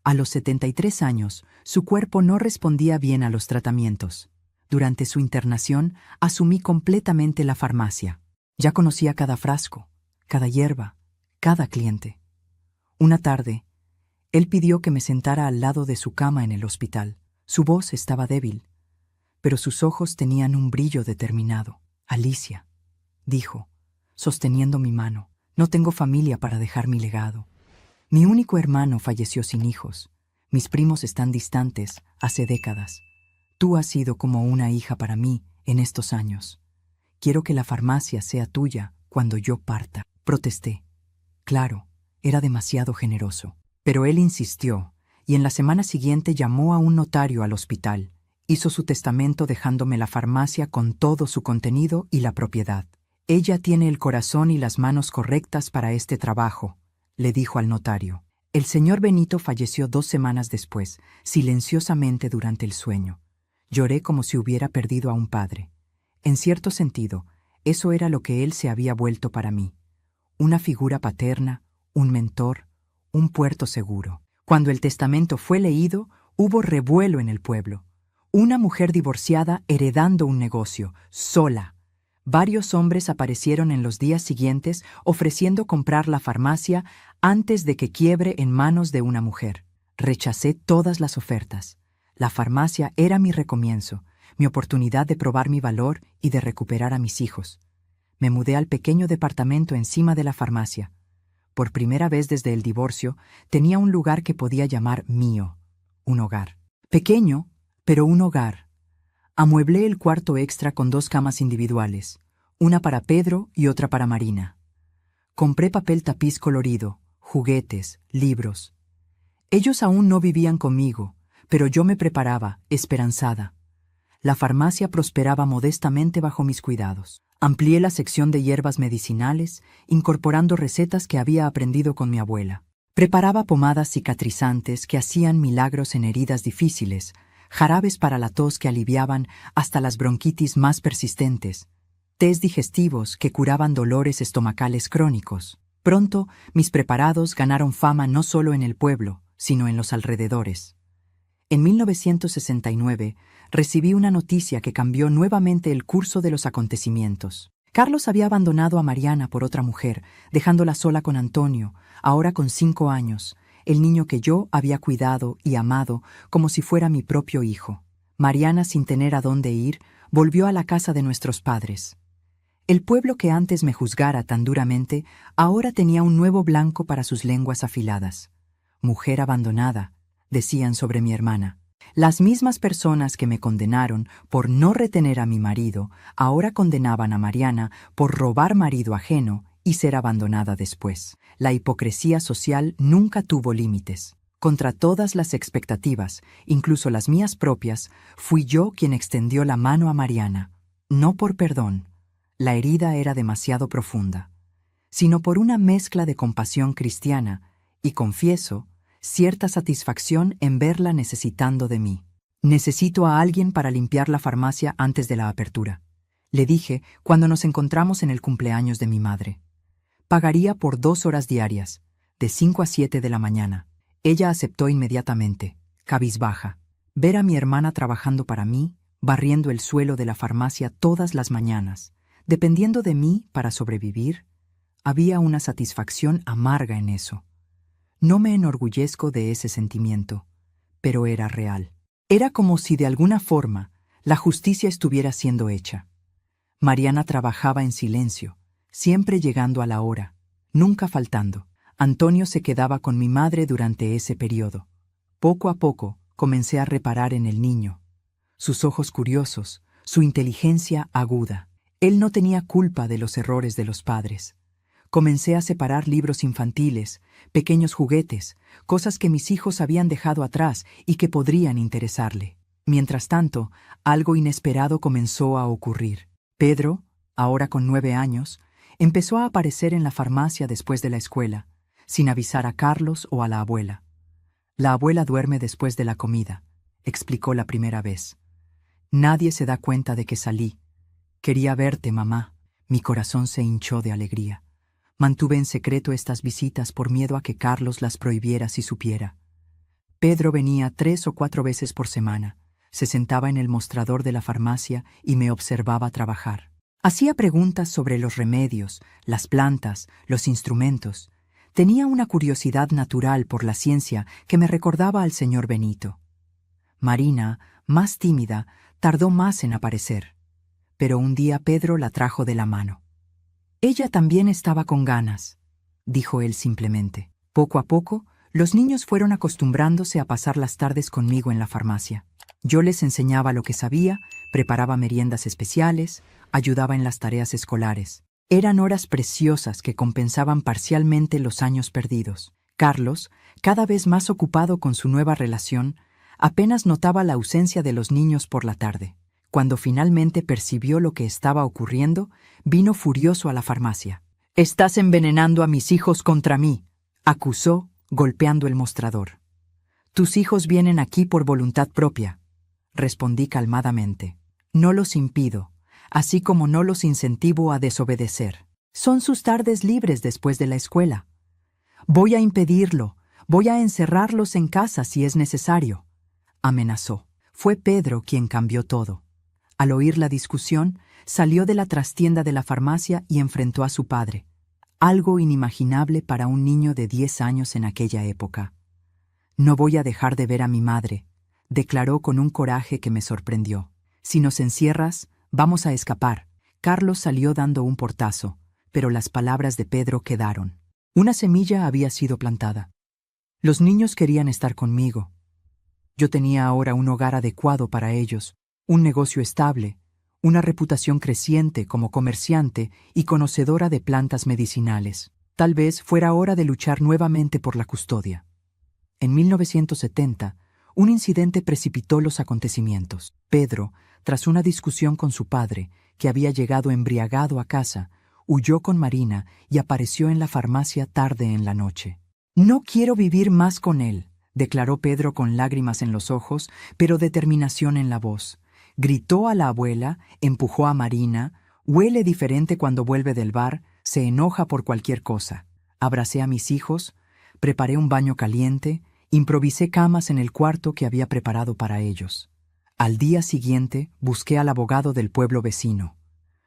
A los 73 años, su cuerpo no respondía bien a los tratamientos. Durante su internación, asumí completamente la farmacia. Ya conocía cada frasco, cada hierba, cada cliente. Una tarde, él pidió que me sentara al lado de su cama en el hospital. Su voz estaba débil, pero sus ojos tenían un brillo determinado. Alicia, dijo, sosteniendo mi mano, no tengo familia para dejar mi legado. Mi único hermano falleció sin hijos. Mis primos están distantes hace décadas. Tú has sido como una hija para mí en estos años. Quiero que la farmacia sea tuya cuando yo parta. Protesté. Claro, era demasiado generoso. Pero él insistió, y en la semana siguiente llamó a un notario al hospital. Hizo su testamento dejándome la farmacia con todo su contenido y la propiedad. Ella tiene el corazón y las manos correctas para este trabajo, le dijo al notario. El señor Benito falleció 2 semanas después, silenciosamente durante el sueño. Lloré como si hubiera perdido a un padre. En cierto sentido, eso era lo que él se había vuelto para mí. Una figura paterna, un mentor, un puerto seguro. Cuando el testamento fue leído, hubo revuelo en el pueblo. Una mujer divorciada heredando un negocio, sola. Varios hombres aparecieron en los días siguientes ofreciendo comprar la farmacia antes de que quiebre en manos de una mujer. Rechacé todas las ofertas. La farmacia era mi recomienzo, mi oportunidad de probar mi valor y de recuperar a mis hijos. Me mudé al pequeño departamento encima de la farmacia. Por primera vez desde el divorcio, tenía un lugar que podía llamar mío, un hogar. Pequeño, pero un hogar. Amueblé el cuarto extra con 2 camas individuales, una para Pedro y otra para Marina. Compré papel tapiz colorido, juguetes, libros. Ellos aún no vivían conmigo, pero yo me preparaba, esperanzada. La farmacia prosperaba modestamente bajo mis cuidados. Amplié la sección de hierbas medicinales, incorporando recetas que había aprendido con mi abuela. Preparaba pomadas cicatrizantes que hacían milagros en heridas difíciles, jarabes para la tos que aliviaban hasta las bronquitis más persistentes, tés digestivos que curaban dolores estomacales crónicos. Pronto, mis preparados ganaron fama no solo en el pueblo, sino en los alrededores. En 1969, recibí una noticia que cambió nuevamente el curso de los acontecimientos. Carlos había abandonado a Mariana por otra mujer, dejándola sola con Antonio, ahora con 5 años, el niño que yo había cuidado y amado como si fuera mi propio hijo. Mariana, sin tener a dónde ir, volvió a la casa de nuestros padres. El pueblo que antes me juzgara tan duramente, ahora tenía un nuevo blanco para sus lenguas afiladas. Mujer abandonada, decían sobre mi hermana. Las mismas personas que me condenaron por no retener a mi marido, ahora condenaban a Mariana por robar marido ajeno y ser abandonada después. La hipocresía social nunca tuvo límites. Contra todas las expectativas, incluso las mías propias, fui yo quien extendió la mano a Mariana. No por perdón, la herida era demasiado profunda, sino por una mezcla de compasión cristiana y, confieso, cierta satisfacción en verla necesitando de mí. Necesito a alguien para limpiar la farmacia antes de la apertura, le dije cuando nos encontramos en el cumpleaños de mi madre. Pagaría por 2 horas diarias, de 5 a 7 de la mañana. Ella aceptó inmediatamente, cabizbaja. Ver a mi hermana trabajando para mí, barriendo el suelo de la farmacia todas las mañanas, dependiendo de mí para sobrevivir, había una satisfacción amarga en eso. No me enorgullezco de ese sentimiento, pero era real. Era como si de alguna forma la justicia estuviera siendo hecha. Mariana trabajaba en silencio, siempre llegando a la hora, nunca faltando. Antonio se quedaba con mi madre durante ese periodo. Poco a poco comencé a reparar en el niño. Sus ojos curiosos, su inteligencia aguda. Él no tenía culpa de los errores de los padres. Comencé a separar libros infantiles, pequeños juguetes, cosas que mis hijos habían dejado atrás y que podrían interesarle. Mientras tanto, algo inesperado comenzó a ocurrir. Pedro, ahora con 9 años, empezó a aparecer en la farmacia después de la escuela, sin avisar a Carlos o a la abuela. La abuela duerme después de la comida, explicó la primera vez. Nadie se da cuenta de que salí. Quería verte, mamá. Mi corazón se hinchó de alegría. Mantuve en secreto estas visitas por miedo a que Carlos las prohibiera si supiera. Pedro venía 3 o 4 veces por semana. Se sentaba en el mostrador de la farmacia y me observaba trabajar. Hacía preguntas sobre los remedios, las plantas, los instrumentos. Tenía una curiosidad natural por la ciencia que me recordaba al señor Benito. Marina, más tímida, tardó más en aparecer. Pero un día Pedro la trajo de la mano. Ella también estaba con ganas, dijo él simplemente. Poco a poco, los niños fueron acostumbrándose a pasar las tardes conmigo en la farmacia. Yo les enseñaba lo que sabía, preparaba meriendas especiales, ayudaba en las tareas escolares. Eran horas preciosas que compensaban parcialmente los años perdidos. Carlos, cada vez más ocupado con su nueva relación, apenas notaba la ausencia de los niños por la tarde. Cuando finalmente percibió lo que estaba ocurriendo, vino furioso a la farmacia. «Estás envenenando a mis hijos contra mí», acusó, golpeando el mostrador. «Tus hijos vienen aquí por voluntad propia», respondí calmadamente. «No los impido, así como no los incentivo a desobedecer. Son sus tardes libres después de la escuela. Voy a impedirlo, voy a encerrarlos en casa si es necesario», amenazó. Fue Pedro quien cambió todo. Al oír la discusión, salió de la trastienda de la farmacia y enfrentó a su padre. Algo inimaginable para un niño de 10 años en aquella época. «No voy a dejar de ver a mi madre», declaró con un coraje que me sorprendió. «Si nos encierras, vamos a escapar». Carlos salió dando un portazo, pero las palabras de Pedro quedaron. Una semilla había sido plantada. Los niños querían estar conmigo. Yo tenía ahora un hogar adecuado para ellos, un negocio estable, una reputación creciente como comerciante y conocedora de plantas medicinales. Tal vez fuera hora de luchar nuevamente por la custodia. En 1970, un incidente precipitó los acontecimientos. Pedro, tras una discusión con su padre, que había llegado embriagado a casa, huyó con Marina y apareció en la farmacia tarde en la noche. «No quiero vivir más con él», declaró Pedro con lágrimas en los ojos, pero determinación en la voz. Gritó a la abuela, empujó a Marina, huele diferente cuando vuelve del bar, se enoja por cualquier cosa. Abracé a mis hijos, preparé un baño caliente, improvisé camas en el cuarto que había preparado para ellos. Al día siguiente busqué al abogado del pueblo vecino.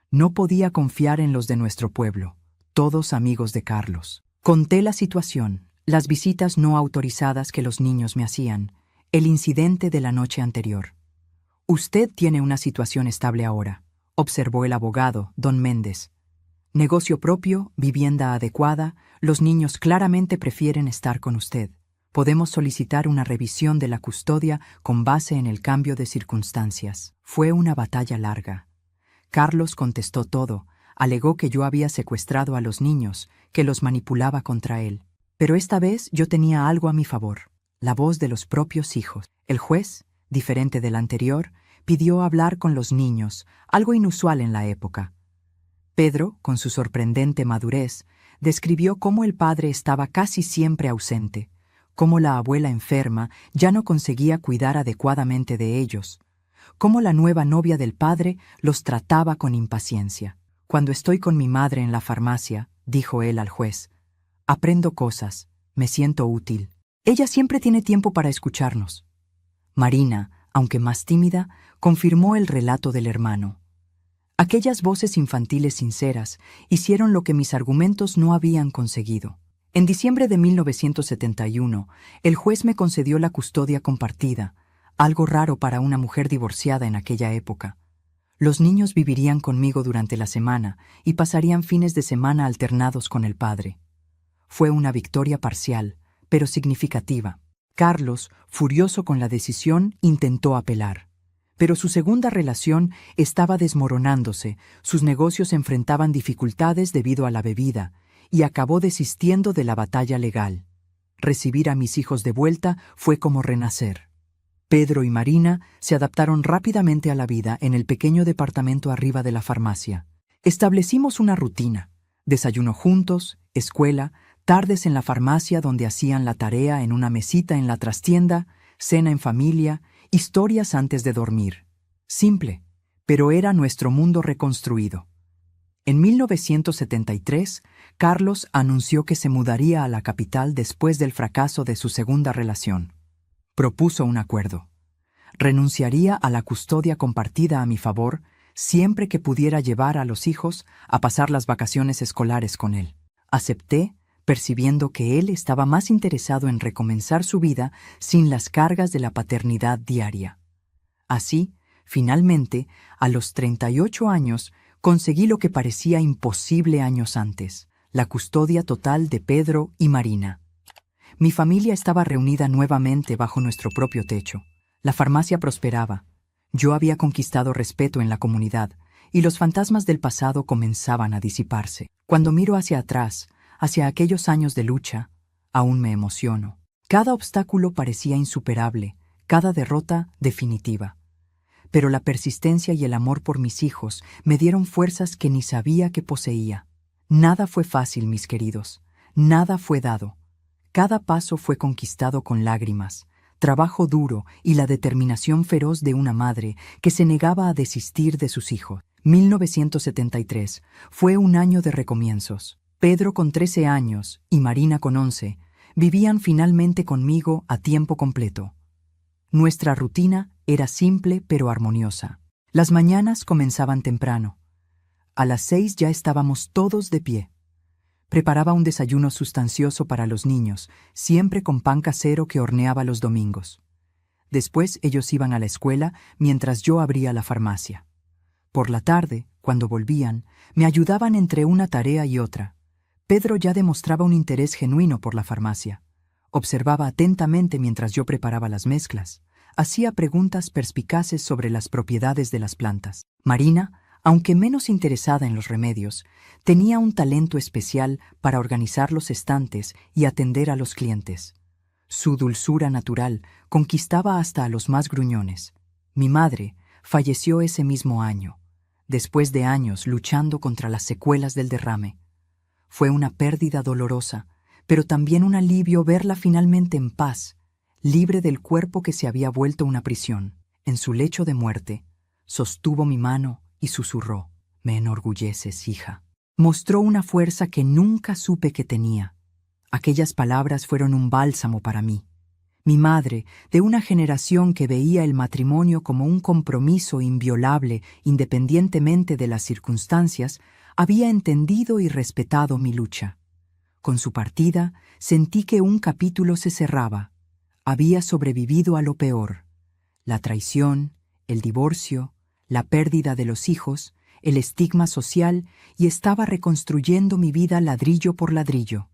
No podía confiar en los de nuestro pueblo, todos amigos de Carlos. Conté la situación, las visitas no autorizadas que los niños me hacían, el incidente de la noche anterior. «Usted tiene una situación estable ahora», observó el abogado, don Méndez. «Negocio propio, vivienda adecuada, los niños claramente prefieren estar con usted. Podemos solicitar una revisión de la custodia con base en el cambio de circunstancias». Fue una batalla larga. Carlos contestó todo, alegó que yo había secuestrado a los niños, que los manipulaba contra él. Pero esta vez yo tenía algo a mi favor, la voz de los propios hijos. El juez, diferente del anterior, pidió hablar con los niños, algo inusual en la época. Pedro, con su sorprendente madurez, describió cómo el padre estaba casi siempre ausente, cómo la abuela enferma ya no conseguía cuidar adecuadamente de ellos, cómo la nueva novia del padre los trataba con impaciencia. «Cuando estoy con mi madre en la farmacia», dijo él al juez, «aprendo cosas, me siento útil. Ella siempre tiene tiempo para escucharnos». Marina, aunque más tímida, confirmó el relato del hermano. Aquellas voces infantiles sinceras hicieron lo que mis argumentos no habían conseguido. En diciembre de 1971, el juez me concedió la custodia compartida, algo raro para una mujer divorciada en aquella época. Los niños vivirían conmigo durante la semana y pasarían fines de semana alternados con el padre. Fue una victoria parcial, pero significativa. Carlos, furioso con la decisión, intentó apelar. Pero su segunda relación estaba desmoronándose, sus negocios enfrentaban dificultades debido a la bebida, y acabó desistiendo de la batalla legal. Recibir a mis hijos de vuelta fue como renacer. Pedro y Marina se adaptaron rápidamente a la vida en el pequeño departamento arriba de la farmacia. Establecimos una rutina: desayuno juntos, escuela, tardes en la farmacia donde hacían la tarea en una mesita en la trastienda, cena en familia, historias antes de dormir. Simple, pero era nuestro mundo reconstruido. En 1973, Carlos anunció que se mudaría a la capital después del fracaso de su segunda relación. Propuso un acuerdo. Renunciaría a la custodia compartida a mi favor siempre que pudiera llevar a los hijos a pasar las vacaciones escolares con él. Acepté, percibiendo que él estaba más interesado en recomenzar su vida sin las cargas de la paternidad diaria. Así, finalmente, a los 38 años, conseguí lo que parecía imposible años antes, la custodia total de Pedro y Marina. Mi familia estaba reunida nuevamente bajo nuestro propio techo. La farmacia prosperaba. Yo había conquistado respeto en la comunidad, y los fantasmas del pasado comenzaban a disiparse. Cuando miro hacia atrás, hacia aquellos años de lucha, aún me emociono. Cada obstáculo parecía insuperable, cada derrota definitiva. Pero la persistencia y el amor por mis hijos me dieron fuerzas que ni sabía que poseía. Nada fue fácil, mis queridos. Nada fue dado. Cada paso fue conquistado con lágrimas, trabajo duro y la determinación feroz de una madre que se negaba a desistir de sus hijos. 1973 fue un año de recomienzos. Pedro, con 13 años, y Marina, con 11, vivían finalmente conmigo a tiempo completo. Nuestra rutina era simple pero armoniosa. Las mañanas comenzaban temprano. A las 6 ya estábamos todos de pie. Preparaba un desayuno sustancioso para los niños, siempre con pan casero que horneaba los domingos. Después ellos iban a la escuela mientras yo abría la farmacia. Por la tarde, cuando volvían, me ayudaban entre una tarea y otra. Pedro ya demostraba un interés genuino por la farmacia. Observaba atentamente mientras yo preparaba las mezclas. Hacía preguntas perspicaces sobre las propiedades de las plantas. Marina, aunque menos interesada en los remedios, tenía un talento especial para organizar los estantes y atender a los clientes. Su dulzura natural conquistaba hasta a los más gruñones. Mi madre falleció ese mismo año, después de años luchando contra las secuelas del derrame. Fue una pérdida dolorosa, pero también un alivio verla finalmente en paz, libre del cuerpo que se había vuelto una prisión. En su lecho de muerte, sostuvo mi mano y susurró: «Me enorgulleces, hija». Mostró una fuerza que nunca supe que tenía. Aquellas palabras fueron un bálsamo para mí. Mi madre, de una generación que veía el matrimonio como un compromiso inviolable independientemente de las circunstancias, había entendido y respetado mi lucha. Con su partida, sentí que un capítulo se cerraba. Había sobrevivido a lo peor: la traición, el divorcio, la pérdida de los hijos, el estigma social, y estaba reconstruyendo mi vida ladrillo por ladrillo.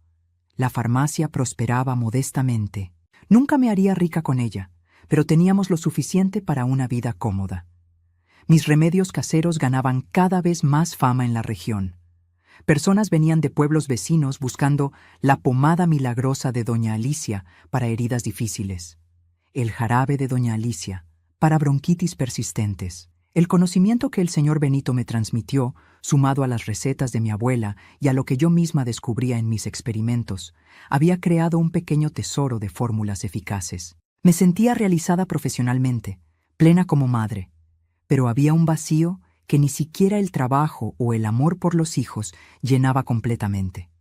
La farmacia prosperaba modestamente. Nunca me haría rica con ella, pero teníamos lo suficiente para una vida cómoda. Mis remedios caseros ganaban cada vez más fama en la región. Personas venían de pueblos vecinos buscando la pomada milagrosa de Doña Alicia para heridas difíciles, el jarabe de Doña Alicia para bronquitis persistentes. El conocimiento que el señor Benito me transmitió, sumado a las recetas de mi abuela y a lo que yo misma descubría en mis experimentos, había creado un pequeño tesoro de fórmulas eficaces. Me sentía realizada profesionalmente, plena como madre, pero había un vacío que ni siquiera el trabajo o el amor por los hijos llenaba completamente.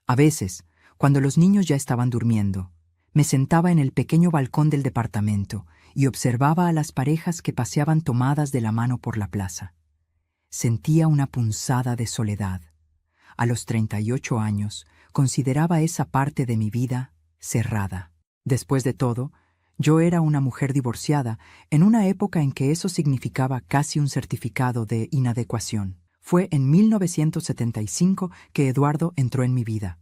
A veces, cuando los niños ya estaban durmiendo, me sentaba en el pequeño balcón del departamento y observaba a las parejas que paseaban tomadas de la mano por la plaza. Sentía una punzada de soledad. A los 38 años, consideraba esa parte de mi vida cerrada. Después de todo, yo era una mujer divorciada en una época en que eso significaba casi un certificado de inadecuación. Fue en 1975 que Eduardo entró en mi vida.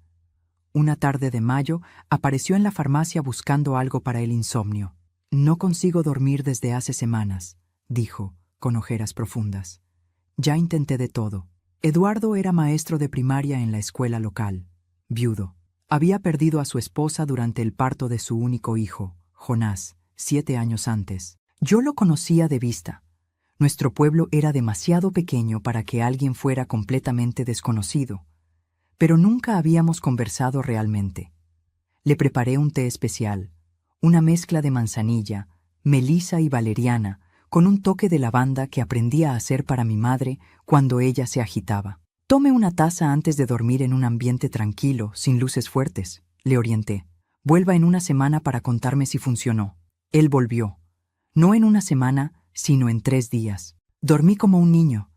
Una tarde de mayo apareció en la farmacia buscando algo para el insomnio. «No consigo dormir desde hace semanas», dijo, con ojeras profundas. «Ya intenté de todo». Eduardo era maestro de primaria en la escuela local, viudo. Había perdido a su esposa durante el parto de su único hijo, Jonás, 7 años antes. Yo lo conocía de vista. Nuestro pueblo era demasiado pequeño para que alguien fuera completamente desconocido, pero nunca habíamos conversado realmente. Le preparé un té especial, una mezcla de manzanilla, melisa y valeriana, con un toque de lavanda que aprendí a hacer para mi madre cuando ella se agitaba. «Tome una taza antes de dormir en un ambiente tranquilo, sin luces fuertes», le orienté. «Vuelva en una semana para contarme si funcionó». Él volvió. No en una semana, sino en 3 días. «Dormí como un niño»,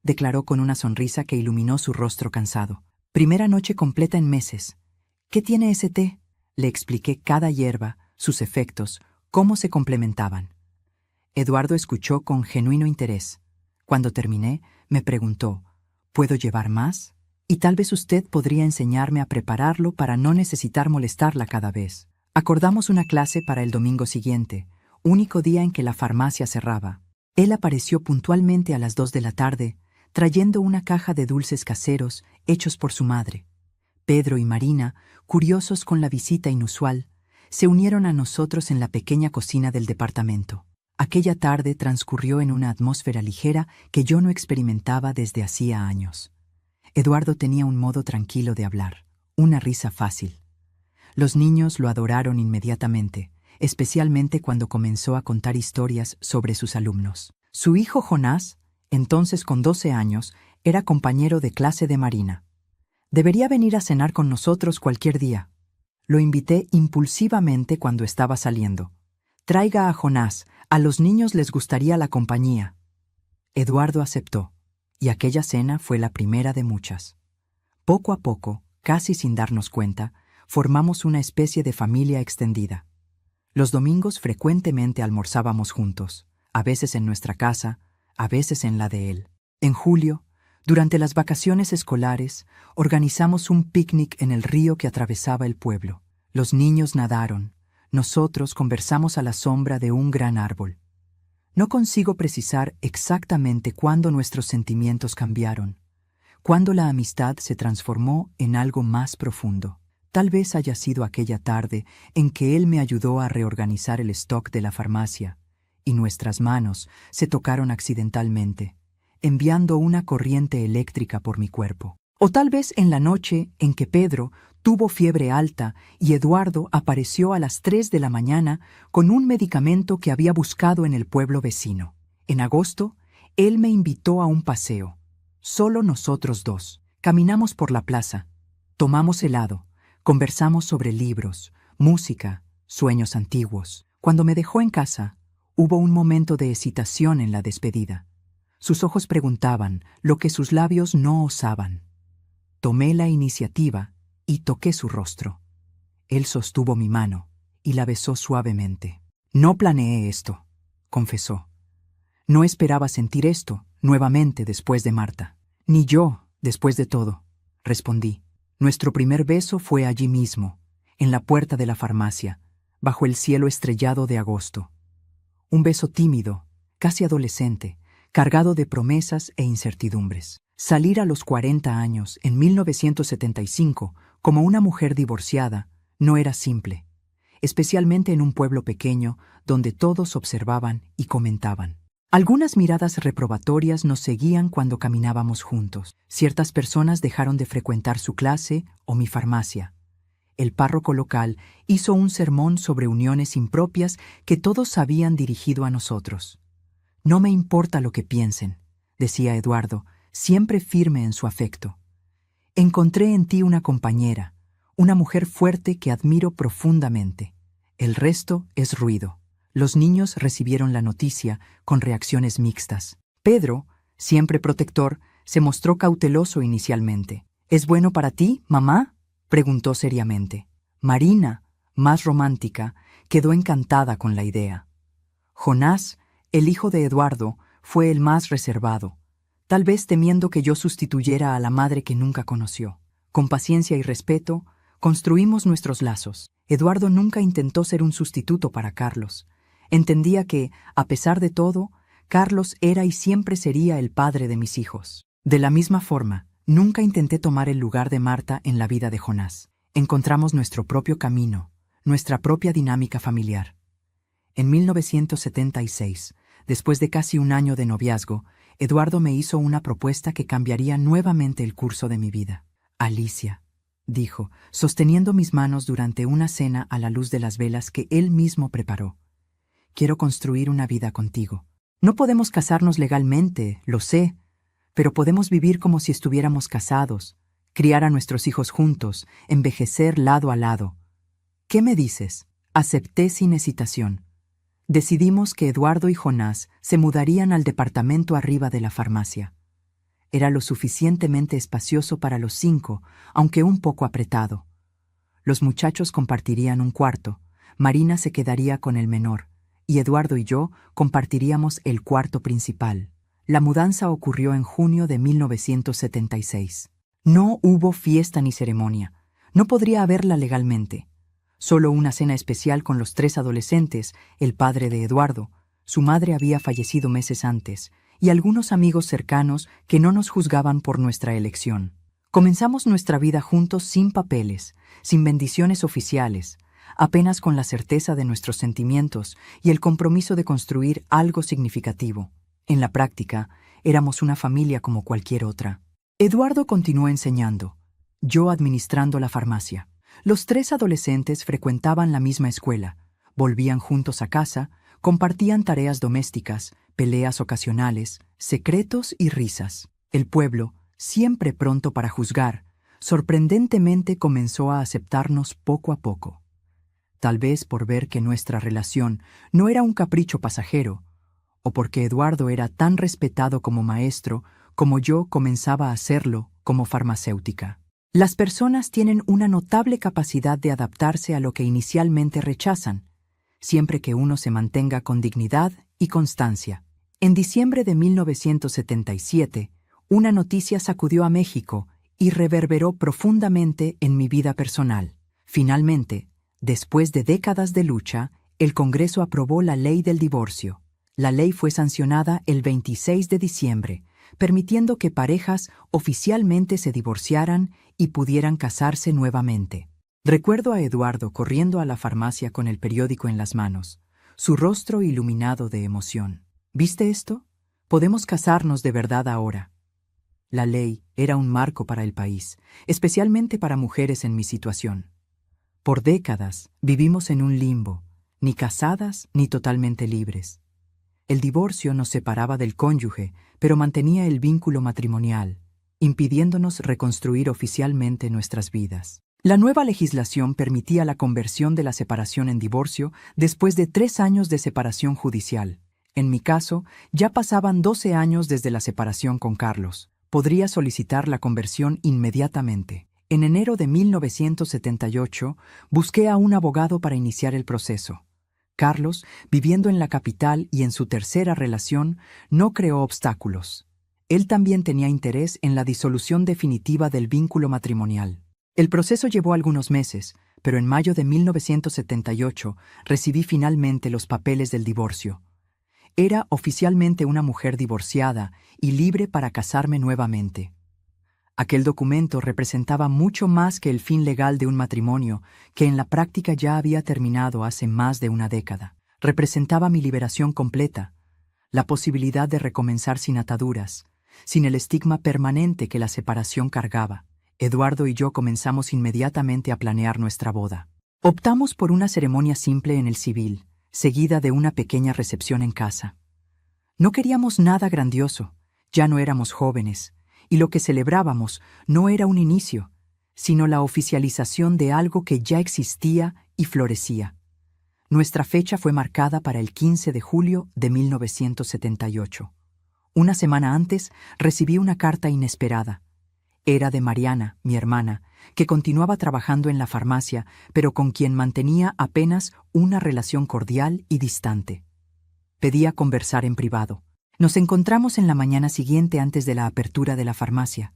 declaró con una sonrisa que iluminó su rostro cansado. «Primera noche completa en meses. ¿Qué tiene ese té? Le expliqué cada hierba, sus efectos, cómo se complementaban. Eduardo escuchó con genuino interés. Cuando terminé, me preguntó, ¿puedo llevar más? Y tal vez usted podría enseñarme a prepararlo para no necesitar molestarla cada vez. Acordamos una clase para el domingo siguiente, único día en que la farmacia cerraba. Él apareció puntualmente a las 2 de la tarde, trayendo una caja de dulces caseros hechos por su madre. Pedro y Marina, curiosos con la visita inusual, se unieron a nosotros en la pequeña cocina del departamento. Aquella tarde transcurrió en una atmósfera ligera que yo no experimentaba desde hacía años. Eduardo tenía un modo tranquilo de hablar, una risa fácil. Los niños lo adoraron inmediatamente, especialmente cuando comenzó a contar historias sobre sus alumnos. Su hijo Jonás, entonces con 12 años, era compañero de clase de Marina. Debería venir a cenar con nosotros cualquier día. Lo invité impulsivamente cuando estaba saliendo. Traiga a Jonás, a los niños les gustaría la compañía. Eduardo aceptó, y aquella cena fue la primera de muchas. Poco a poco, casi sin darnos cuenta, formamos una especie de familia extendida. Los domingos frecuentemente almorzábamos juntos, a veces en nuestra casa, a veces en la de él. En julio, durante las vacaciones escolares, organizamos un picnic en el río que atravesaba el pueblo. Los niños nadaron, nosotros conversamos a la sombra de un gran árbol. No consigo precisar exactamente cuándo nuestros sentimientos cambiaron, cuándo la amistad se transformó en algo más profundo. Tal vez haya sido aquella tarde en que él me ayudó a reorganizar el stock de la farmacia, y nuestras manos se tocaron accidentalmente, enviando una corriente eléctrica por mi cuerpo. O tal vez en la noche en que Pedro tuvo fiebre alta y Eduardo apareció a las 3 de la mañana con un medicamento que había buscado en el pueblo vecino. En agosto, él me invitó a un paseo. Solo nosotros dos. Caminamos por la plaza, tomamos helado, conversamos sobre libros, música, sueños antiguos. Cuando me dejó en casa, hubo un momento de excitación en la despedida. Sus ojos preguntaban lo que sus labios no osaban. Tomé la iniciativa y toqué su rostro. Él sostuvo mi mano y la besó suavemente. No planeé esto, confesó. No esperaba sentir esto nuevamente después de Marta. Ni yo, después de todo, respondí. Nuestro primer beso fue allí mismo, en la puerta de la farmacia, bajo el cielo estrellado de agosto. Un beso tímido, casi adolescente, cargado de promesas e incertidumbres. Salir a los 40 años, en 1975, como una mujer divorciada, no era simple, especialmente en un pueblo pequeño donde todos observaban y comentaban. Algunas miradas reprobatorias nos seguían cuando caminábamos juntos. Ciertas personas dejaron de frecuentar su clase o mi farmacia. El párroco local hizo un sermón sobre uniones impropias que todos habían dirigido a nosotros. No me importa lo que piensen, decía Eduardo, siempre firme en su afecto. Encontré en ti una compañera, una mujer fuerte que admiro profundamente. El resto es ruido. Los niños recibieron la noticia con reacciones mixtas. Pedro, siempre protector, se mostró cauteloso inicialmente. ¿Es bueno para ti, mamá?, preguntó seriamente. Marina, más romántica, quedó encantada con la idea. Jonás, el hijo de Eduardo, fue el más reservado, tal vez temiendo que yo sustituyera a la madre que nunca conoció. Con paciencia y respeto, construimos nuestros lazos. Eduardo nunca intentó ser un sustituto para Carlos. Entendía que, a pesar de todo, Carlos era y siempre sería el padre de mis hijos. De la misma forma, nunca intenté tomar el lugar de Marta en la vida de Jonás. Encontramos nuestro propio camino, nuestra propia dinámica familiar. En 1976, después de casi un año de noviazgo, Eduardo me hizo una propuesta que cambiaría nuevamente el curso de mi vida. Alicia, dijo, sosteniendo mis manos durante una cena a la luz de las velas que él mismo preparó. Quiero construir una vida contigo. No podemos casarnos legalmente, lo sé, pero podemos vivir como si estuviéramos casados, criar a nuestros hijos juntos, envejecer lado a lado. ¿Qué me dices? Acepté sin hesitación. Decidimos que Eduardo y Jonás se mudarían al departamento arriba de la farmacia. Era lo suficientemente espacioso para los 5, aunque un poco apretado. Los muchachos compartirían un cuarto, Marina se quedaría con el menor, y Eduardo y yo compartiríamos el cuarto principal. La mudanza ocurrió en junio de 1976. No hubo fiesta ni ceremonia. No podría haberla legalmente. Solo una cena especial con los 3 adolescentes, el padre de Eduardo. Su madre había fallecido meses antes, y algunos amigos cercanos que no nos juzgaban por nuestra elección. Comenzamos nuestra vida juntos sin papeles, sin bendiciones oficiales, apenas con la certeza de nuestros sentimientos y el compromiso de construir algo significativo. En la práctica, éramos una familia como cualquier otra. Eduardo continuó enseñando, yo administrando la farmacia. Los 3 adolescentes frecuentaban la misma escuela, volvían juntos a casa, compartían tareas domésticas, peleas ocasionales, secretos y risas. El pueblo, siempre pronto para juzgar, sorprendentemente comenzó a aceptarnos poco a poco. Tal vez por ver que nuestra relación no era un capricho pasajero, o porque Eduardo era tan respetado como maestro como yo comenzaba a hacerlo como farmacéutica. Las personas tienen una notable capacidad de adaptarse a lo que inicialmente rechazan, siempre que uno se mantenga con dignidad y constancia. En diciembre de 1977, una noticia sacudió a México y reverberó profundamente en mi vida personal. Finalmente, después de décadas de lucha, el Congreso aprobó la Ley del Divorcio. La ley fue sancionada el 26 de diciembre, permitiendo que parejas oficialmente se divorciaran y pudieran casarse nuevamente. Recuerdo a Eduardo corriendo a la farmacia con el periódico en las manos, su rostro iluminado de emoción. ¿Viste esto? Podemos casarnos de verdad ahora. La ley era un marco para el país, especialmente para mujeres en mi situación. Por décadas vivimos en un limbo, ni casadas ni totalmente libres. El divorcio nos separaba del cónyuge, pero mantenía el vínculo matrimonial, impidiéndonos reconstruir oficialmente nuestras vidas. La nueva legislación permitía la conversión de la separación en divorcio después de 3 años de separación judicial. En mi caso, ya pasaban 12 años desde la separación con Carlos. Podría solicitar la conversión inmediatamente. En enero de 1978, busqué a un abogado para iniciar el proceso. Carlos, viviendo en la capital y en su tercera relación, no creó obstáculos. Él también tenía interés en la disolución definitiva del vínculo matrimonial. El proceso llevó algunos meses, pero en mayo de 1978 recibí finalmente los papeles del divorcio. Era oficialmente una mujer divorciada y libre para casarme nuevamente. Aquel documento representaba mucho más que el fin legal de un matrimonio que en la práctica ya había terminado hace más de una década. Representaba mi liberación completa, la posibilidad de recomenzar sin ataduras, sin el estigma permanente que la separación cargaba. Eduardo y yo comenzamos inmediatamente a planear nuestra boda. Optamos por una ceremonia simple en el civil, seguida de una pequeña recepción en casa. No queríamos nada grandioso, ya no éramos jóvenes, y lo que celebrábamos no era un inicio, sino la oficialización de algo que ya existía y florecía. Nuestra fecha fue marcada para el 15 de julio de 1978. Una semana antes recibí una carta inesperada. Era de Mariana, mi hermana, que continuaba trabajando en la farmacia, pero con quien mantenía apenas una relación cordial y distante. Pedía conversar en privado. Nos encontramos en la mañana siguiente antes de la apertura de la farmacia.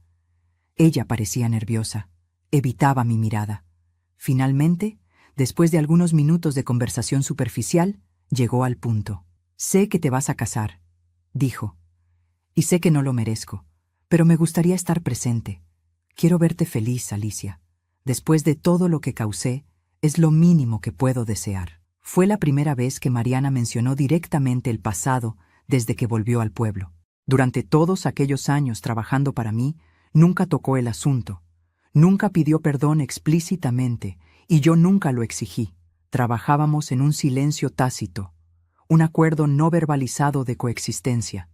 Ella parecía nerviosa. Evitaba mi mirada. Finalmente, después de algunos minutos de conversación superficial, llegó al punto. «Sé que te vas a casar», dijo. «Y sé que no lo merezco, pero me gustaría estar presente. Quiero verte feliz, Alicia. Después de todo lo que causé, es lo mínimo que puedo desear». Fue la primera vez que Mariana mencionó directamente el pasado desde que volvió al pueblo. Durante todos aquellos años trabajando para mí, nunca tocó el asunto. Nunca pidió perdón explícitamente, y yo nunca lo exigí. Trabajábamos en un silencio tácito, un acuerdo no verbalizado de coexistencia.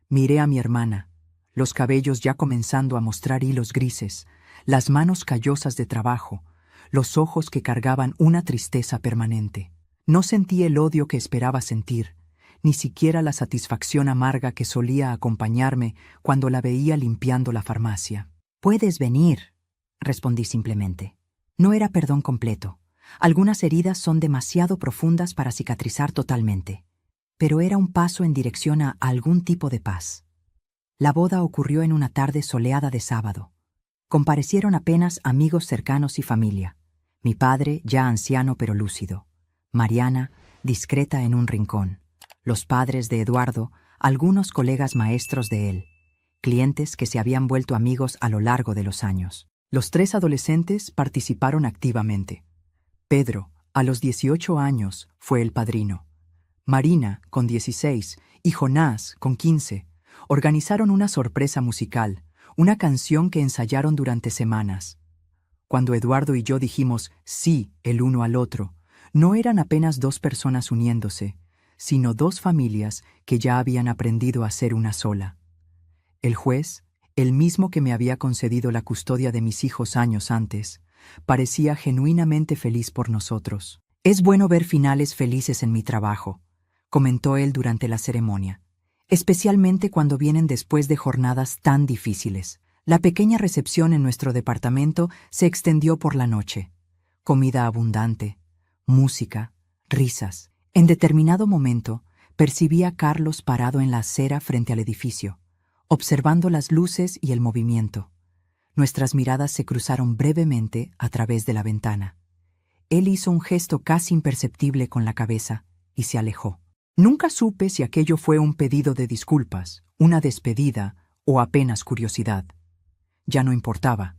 Miré a mi hermana, los cabellos ya comenzando a mostrar hilos grises, las manos callosas de trabajo, los ojos que cargaban una tristeza permanente. No sentí el odio que esperaba sentir, ni siquiera la satisfacción amarga que solía acompañarme cuando la veía limpiando la farmacia. «Puedes venir», respondí simplemente. No era perdón completo. Algunas heridas son demasiado profundas para cicatrizar totalmente. Pero era un paso en dirección a algún tipo de paz. La boda ocurrió en una tarde soleada de sábado. Comparecieron apenas amigos cercanos y familia. Mi padre, ya anciano pero lúcido. Mariana, discreta en un rincón. Los padres de Eduardo, algunos colegas maestros de él. Clientes que se habían vuelto amigos a lo largo de los años. Los 3 adolescentes participaron activamente. Pedro, a los 18 años, fue el padrino. Marina, con 16, y Jonás, con 15, organizaron una sorpresa musical, una canción que ensayaron durante semanas. Cuando Eduardo y yo dijimos sí el uno al otro, no eran apenas 2 personas uniéndose, sino 2 familias que ya habían aprendido a ser una sola. El juez, el mismo que me había concedido la custodia de mis hijos años antes, parecía genuinamente feliz por nosotros. «Es bueno ver finales felices en mi trabajo», comentó él durante la ceremonia, especialmente cuando vienen después de jornadas tan difíciles. La pequeña recepción en nuestro departamento se extendió por la noche. Comida abundante, música, risas. En determinado momento, percibí a Carlos parado en la acera frente al edificio, observando las luces y el movimiento. Nuestras miradas se cruzaron brevemente a través de la ventana. Él hizo un gesto casi imperceptible con la cabeza y se alejó. Nunca supe si aquello fue un pedido de disculpas, una despedida o apenas curiosidad. Ya no importaba.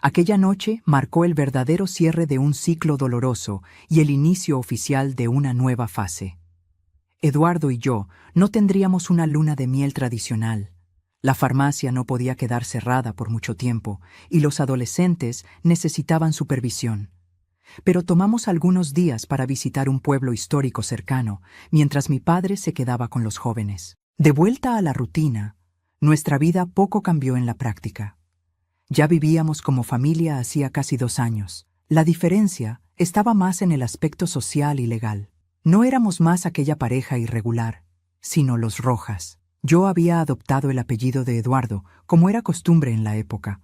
Aquella noche marcó el verdadero cierre de un ciclo doloroso y el inicio oficial de una nueva fase. Eduardo y yo no tendríamos una luna de miel tradicional. La farmacia no podía quedar cerrada por mucho tiempo y los adolescentes necesitaban supervisión. Pero tomamos algunos días para visitar un pueblo histórico cercano, mientras mi padre se quedaba con los jóvenes. De vuelta a la rutina, nuestra vida poco cambió en la práctica. Ya vivíamos como familia hacía casi 2 años. La diferencia estaba más en el aspecto social y legal. No éramos más aquella pareja irregular, sino los Rojas. Yo había adoptado el apellido de Eduardo, como era costumbre en la época.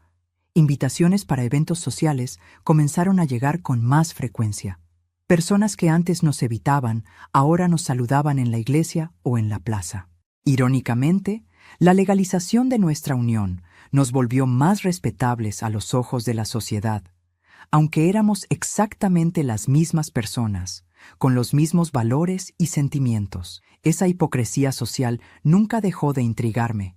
Invitaciones para eventos sociales comenzaron a llegar con más frecuencia. Personas que antes nos evitaban, ahora nos saludaban en la iglesia o en la plaza. Irónicamente, la legalización de nuestra unión nos volvió más respetables a los ojos de la sociedad, aunque éramos exactamente las mismas personas, con los mismos valores y sentimientos. Esa hipocresía social nunca dejó de intrigarme,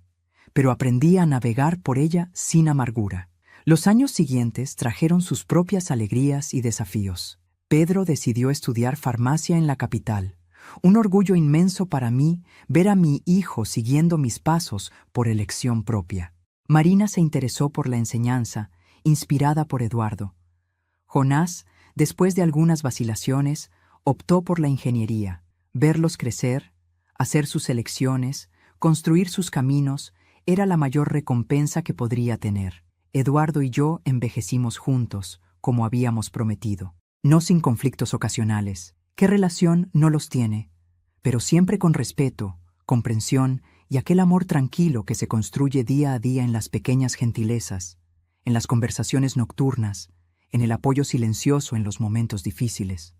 pero aprendí a navegar por ella sin amargura. Los años siguientes trajeron sus propias alegrías y desafíos. Pedro decidió estudiar farmacia en la capital. Un orgullo inmenso para mí ver a mi hijo siguiendo mis pasos por elección propia. Marina se interesó por la enseñanza, inspirada por Eduardo. Jonás, después de algunas vacilaciones, optó por la ingeniería. Verlos crecer, hacer sus elecciones, construir sus caminos, era la mayor recompensa que podría tener. Eduardo y yo envejecimos juntos, como habíamos prometido. No sin conflictos ocasionales. ¿Qué relación no los tiene? Pero siempre con respeto, comprensión y aquel amor tranquilo que se construye día a día en las pequeñas gentilezas, en las conversaciones nocturnas, en el apoyo silencioso en los momentos difíciles.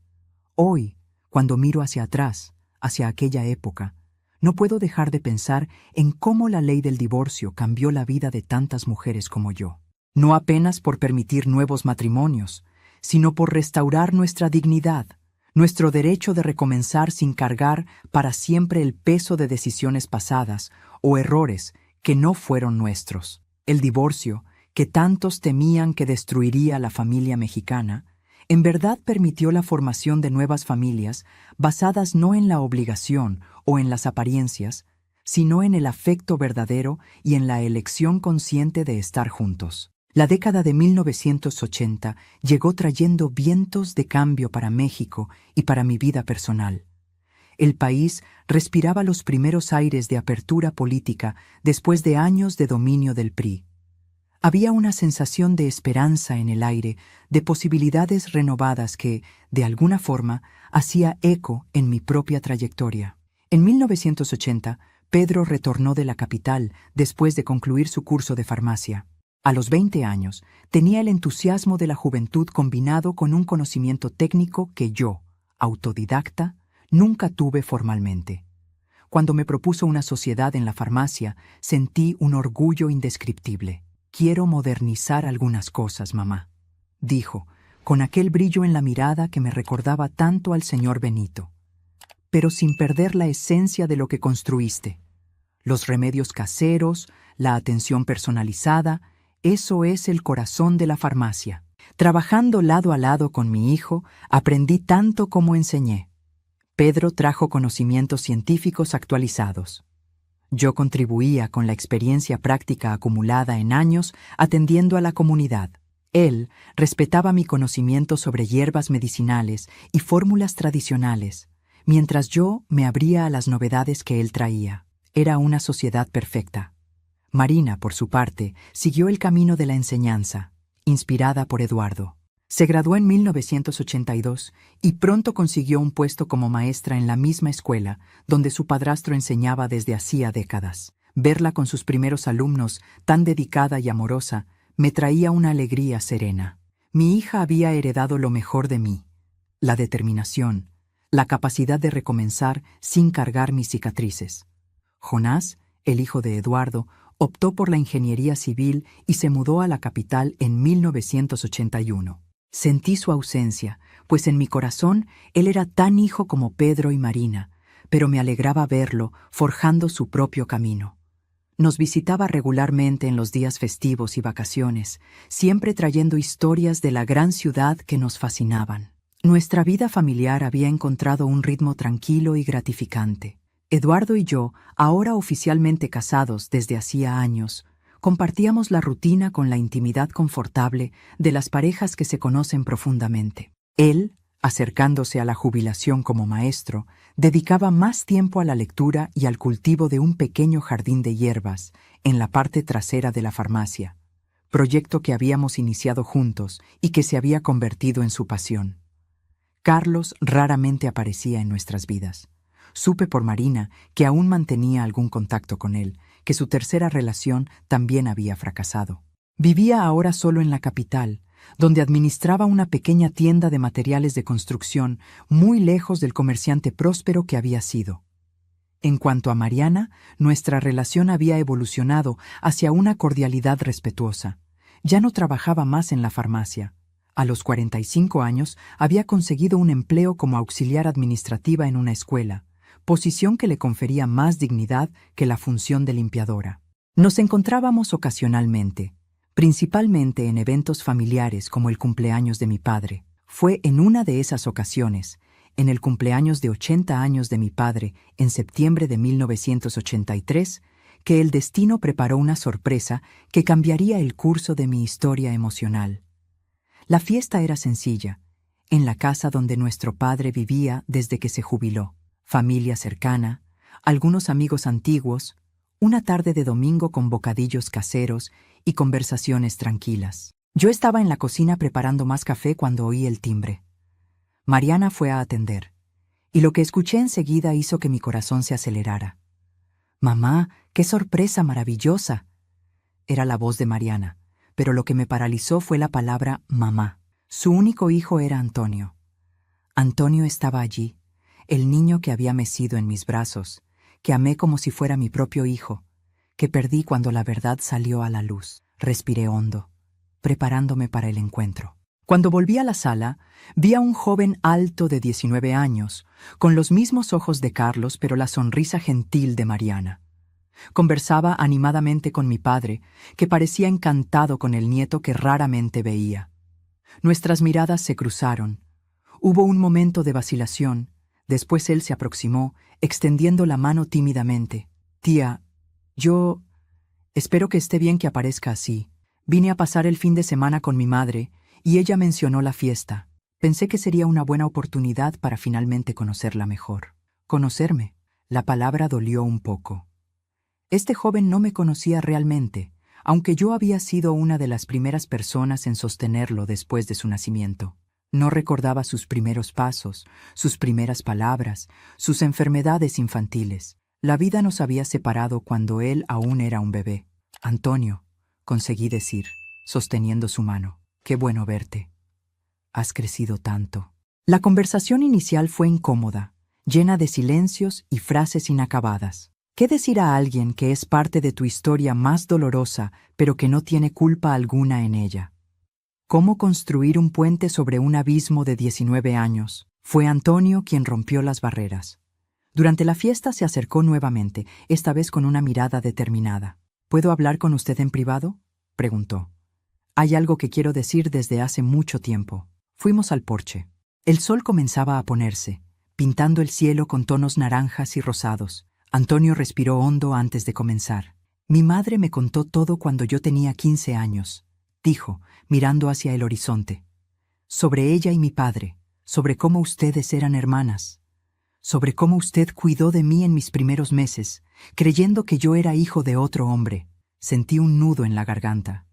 Hoy, cuando miro hacia atrás, hacia aquella época, no puedo dejar de pensar en cómo la ley del divorcio cambió la vida de tantas mujeres como yo. No apenas por permitir nuevos matrimonios, sino por restaurar nuestra dignidad, nuestro derecho de recomenzar sin cargar para siempre el peso de decisiones pasadas o errores que no fueron nuestros. El divorcio, que tantos temían que destruiría la familia mexicana, en verdad permitió la formación de nuevas familias basadas no en la obligación o en las apariencias, sino en el afecto verdadero y en la elección consciente de estar juntos. La década de 1980 llegó trayendo vientos de cambio para México y para mi vida personal. El país respiraba los primeros aires de apertura política después de años de dominio del PRI. Había una sensación de esperanza en el aire, de posibilidades renovadas que, de alguna forma, hacía eco en mi propia trayectoria. En 1980, Pedro retornó de la capital después de concluir su curso de farmacia. A los 20 años, tenía el entusiasmo de la juventud combinado con un conocimiento técnico que yo, autodidacta, nunca tuve formalmente. Cuando me propuso una sociedad en la farmacia, sentí un orgullo indescriptible. «Quiero modernizar algunas cosas, mamá», dijo, con aquel brillo en la mirada que me recordaba tanto al señor Benito. «Pero sin perder la esencia de lo que construiste. Los remedios caseros, la atención personalizada, eso es el corazón de la farmacia». Trabajando lado a lado con mi hijo, aprendí tanto como enseñé. Pedro trajo conocimientos científicos actualizados. Yo contribuía con la experiencia práctica acumulada en años atendiendo a la comunidad. Él respetaba mi conocimiento sobre hierbas medicinales y fórmulas tradicionales, mientras yo me abría a las novedades que él traía. Era una sociedad perfecta. Marina, por su parte, siguió el camino de la enseñanza, inspirada por Eduardo. Se graduó en 1982 y pronto consiguió un puesto como maestra en la misma escuela donde su padrastro enseñaba desde hacía décadas. Verla con sus primeros alumnos, tan dedicada y amorosa, me traía una alegría serena. Mi hija había heredado lo mejor de mí: la determinación, la capacidad de recomenzar sin cargar mis cicatrices. Jonás, el hijo de Eduardo, optó por la ingeniería civil y se mudó a la capital en 1981. Sentí su ausencia, pues en mi corazón él era tan hijo como Pedro y Marina, pero me alegraba verlo forjando su propio camino. Nos visitaba regularmente en los días festivos y vacaciones, siempre trayendo historias de la gran ciudad que nos fascinaban. Nuestra vida familiar había encontrado un ritmo tranquilo y gratificante. Eduardo y yo, ahora oficialmente casados desde hacía años, compartíamos la rutina con la intimidad confortable de las parejas que se conocen profundamente. Él, acercándose a la jubilación como maestro, dedicaba más tiempo a la lectura y al cultivo de un pequeño jardín de hierbas en la parte trasera de la farmacia, proyecto que habíamos iniciado juntos y que se había convertido en su pasión. Carlos raramente aparecía en nuestras vidas. Supe por Marina, que aún mantenía algún contacto con él, que su tercera relación también había fracasado. Vivía ahora solo en la capital, donde administraba una pequeña tienda de materiales de construcción muy lejos del comerciante próspero que había sido. En cuanto a Mariana, nuestra relación había evolucionado hacia una cordialidad respetuosa. Ya no trabajaba más en la farmacia. A los 45 años había conseguido un empleo como auxiliar administrativa en una escuela, posición que le confería más dignidad que la función de limpiadora. Nos encontrábamos ocasionalmente, principalmente en eventos familiares como el cumpleaños de mi padre. Fue en una de esas ocasiones, en el cumpleaños de 80 años de mi padre, en septiembre de 1983, que el destino preparó una sorpresa que cambiaría el curso de mi historia emocional. La fiesta era sencilla, en la casa donde nuestro padre vivía desde que se jubiló. Familia cercana, algunos amigos antiguos, una tarde de domingo con bocadillos caseros y conversaciones tranquilas. Yo estaba en la cocina preparando más café cuando oí el timbre. Mariana fue a atender, y lo que escuché enseguida hizo que mi corazón se acelerara. «Mamá, qué sorpresa maravillosa», era la voz de Mariana, pero lo que me paralizó fue la palabra mamá. Su único hijo era Antonio. Antonio estaba allí, el niño que había mecido en mis brazos, que amé como si fuera mi propio hijo, que perdí cuando la verdad salió a la luz. Respiré hondo, preparándome para el encuentro. Cuando volví a la sala, vi a un joven alto de 19 años, con los mismos ojos de Carlos pero la sonrisa gentil de Mariana. Conversaba animadamente con mi padre, que parecía encantado con el nieto que raramente veía. Nuestras miradas se cruzaron. Hubo un momento de vacilación. Después él se aproximó, extendiendo la mano tímidamente. «Tía, yo... espero que esté bien que aparezca así. Vine a pasar el fin de semana con mi madre, y ella mencionó la fiesta. Pensé que sería una buena oportunidad para finalmente conocerla mejor». Conocerme. La palabra dolió un poco. Este joven no me conocía realmente, aunque yo había sido una de las primeras personas en sostenerlo después de su nacimiento. No recordaba sus primeros pasos, sus primeras palabras, sus enfermedades infantiles. La vida nos había separado cuando él aún era un bebé. «Antonio», conseguí decir, sosteniendo su mano. Qué bueno verte. Has crecido tanto. La conversación inicial fue incómoda, llena de silencios y frases inacabadas. ¿Qué decir a alguien que es parte de tu historia más dolorosa, pero que no tiene culpa alguna en ella? ¿Cómo construir un puente sobre un abismo de 19 años? Fue Antonio quien rompió las barreras. Durante la fiesta se acercó nuevamente, esta vez con una mirada determinada. ¿Puedo hablar con usted en privado?, preguntó. Hay algo que quiero decir desde hace mucho tiempo. Fuimos al porche. El sol comenzaba a ponerse, pintando el cielo con tonos naranjas y rosados. Antonio respiró hondo antes de comenzar. Mi madre me contó todo cuando yo tenía 15 años, dijo, mirando hacia el horizonte. Sobre ella y mi padre, sobre cómo ustedes eran hermanas, sobre cómo usted cuidó de mí en mis primeros meses, creyendo que yo era hijo de otro hombre. Sentí un nudo en la garganta.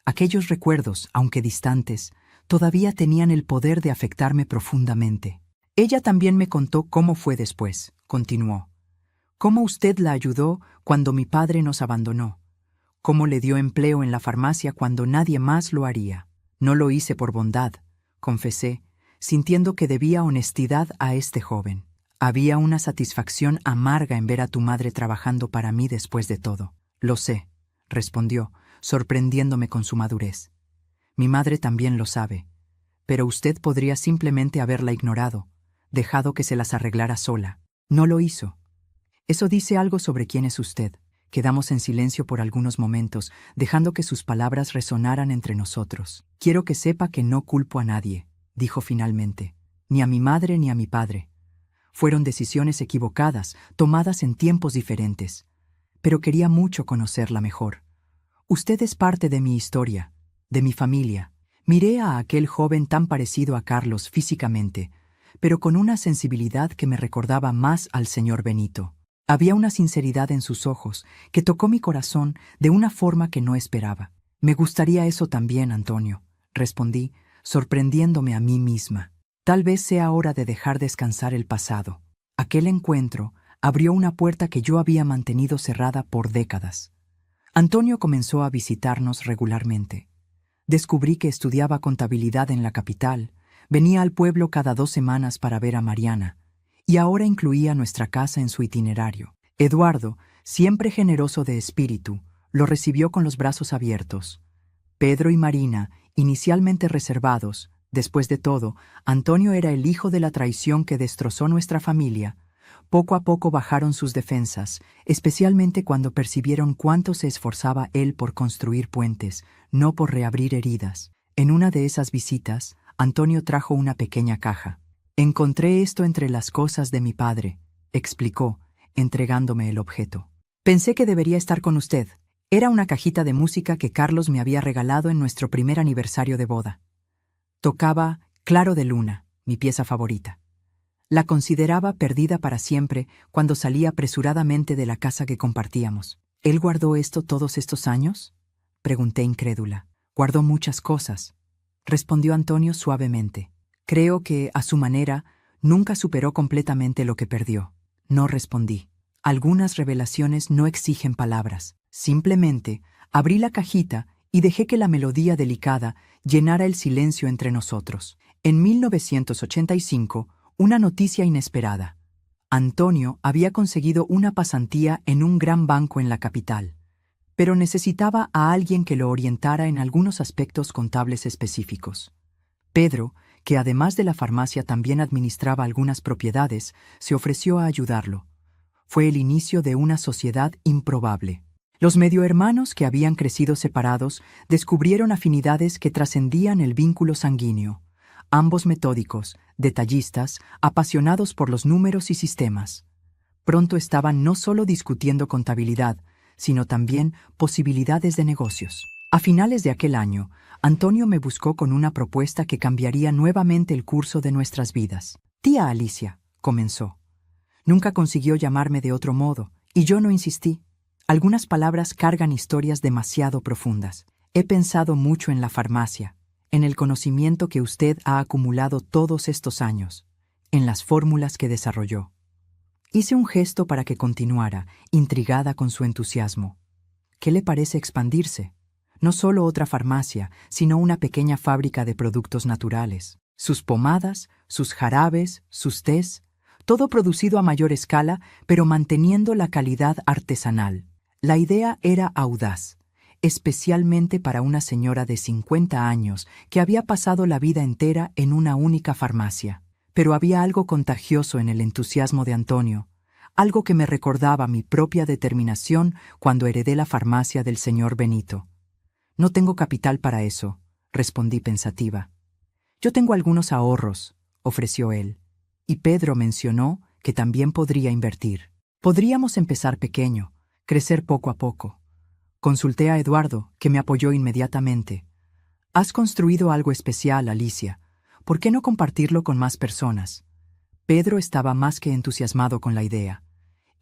Aquellos recuerdos, aunque distantes, todavía tenían el poder de afectarme profundamente. Ella también me contó cómo fue después, continuó. Cómo usted la ayudó cuando mi padre nos abandonó. Cómo le dio empleo en la farmacia cuando nadie más lo haría. No lo hice por bondad, confesé, sintiendo que debía honestidad a este joven. Había una satisfacción amarga en ver a tu madre trabajando para mí después de todo. Lo sé, respondió, sorprendiéndome con su madurez. Mi madre también lo sabe, pero usted podría simplemente haberla ignorado, dejado que se las arreglara sola. No lo hizo. Eso dice algo sobre quién es usted. Quedamos en silencio por algunos momentos, dejando que sus palabras resonaran entre nosotros. Quiero que sepa que no culpo a nadie, dijo finalmente, ni a mi madre ni a mi padre. Fueron decisiones equivocadas, tomadas en tiempos diferentes, pero quería mucho conocerla mejor. Usted es parte de mi historia, de mi familia. Miré a aquel joven tan parecido a Carlos físicamente, pero con una sensibilidad que me recordaba más al señor Benito. Había una sinceridad en sus ojos que tocó mi corazón de una forma que no esperaba. Me gustaría eso también, Antonio, respondí, sorprendiéndome a mí misma. Tal vez sea hora de dejar descansar el pasado. Aquel encuentro abrió una puerta que yo había mantenido cerrada por décadas. Antonio comenzó a visitarnos regularmente. Descubrí que estudiaba contabilidad en la capital, venía al pueblo cada 2 semanas para ver a Mariana, y ahora incluía nuestra casa en su itinerario. Eduardo, siempre generoso de espíritu, lo recibió con los brazos abiertos. Pedro y Marina, inicialmente reservados, después de todo, Antonio era el hijo de la traición que destrozó nuestra familia. Poco a poco bajaron sus defensas, especialmente cuando percibieron cuánto se esforzaba él por construir puentes, no por reabrir heridas. En una de esas visitas, Antonio trajo una pequeña caja. Encontré esto entre las cosas de mi padre, explicó, entregándome el objeto. Pensé que debería estar con usted. Era una cajita de música que Carlos me había regalado en nuestro primer aniversario de boda. Tocaba Claro de Luna, mi pieza favorita. La consideraba perdida para siempre cuando salí apresuradamente de la casa que compartíamos. ¿Él guardó esto todos estos años?, pregunté incrédula. Guardó muchas cosas, respondió Antonio suavemente. Creo que, a su manera, nunca superó completamente lo que perdió. No respondí. Algunas revelaciones no exigen palabras. Simplemente abrí la cajita y dejé que la melodía delicada llenara el silencio entre nosotros. En 1985, una noticia inesperada. Antonio había conseguido una pasantía en un gran banco en la capital, pero necesitaba a alguien que lo orientara en algunos aspectos contables específicos. Pedro, que además de la farmacia también administraba algunas propiedades, se ofreció a ayudarlo. Fue el inicio de una sociedad improbable. Los mediohermanos que habían crecido separados descubrieron afinidades que trascendían el vínculo sanguíneo. Ambos metódicos, detallistas, apasionados por los números y sistemas. Pronto estaban no solo discutiendo contabilidad, sino también posibilidades de negocios. A finales de aquel año, Antonio me buscó con una propuesta que cambiaría nuevamente el curso de nuestras vidas. Tía Alicia, comenzó. Nunca consiguió llamarme de otro modo, y yo no insistí. Algunas palabras cargan historias demasiado profundas. He pensado mucho en la farmacia, en el conocimiento que usted ha acumulado todos estos años, en las fórmulas que desarrolló. Hice un gesto para que continuara, intrigada con su entusiasmo. ¿Qué le parece expandirse? no solo otra farmacia, sino una pequeña fábrica de productos naturales. Sus pomadas, sus jarabes, sus tés, todo producido a mayor escala, pero manteniendo la calidad artesanal. La idea era audaz, especialmente para una señora de 50 años que había pasado la vida entera en una única farmacia. Pero había algo contagioso en el entusiasmo de Antonio, algo que me recordaba mi propia determinación cuando heredé la farmacia del señor Benito. «No tengo capital para eso», respondí pensativa. «Yo tengo algunos ahorros», ofreció él, y Pedro mencionó que también podría invertir. Podríamos empezar pequeño, crecer poco a poco. Consulté a Eduardo, que me apoyó inmediatamente. «Has construido algo especial, Alicia. ¿Por qué no compartirlo con más personas?» Pedro estaba más que entusiasmado con la idea.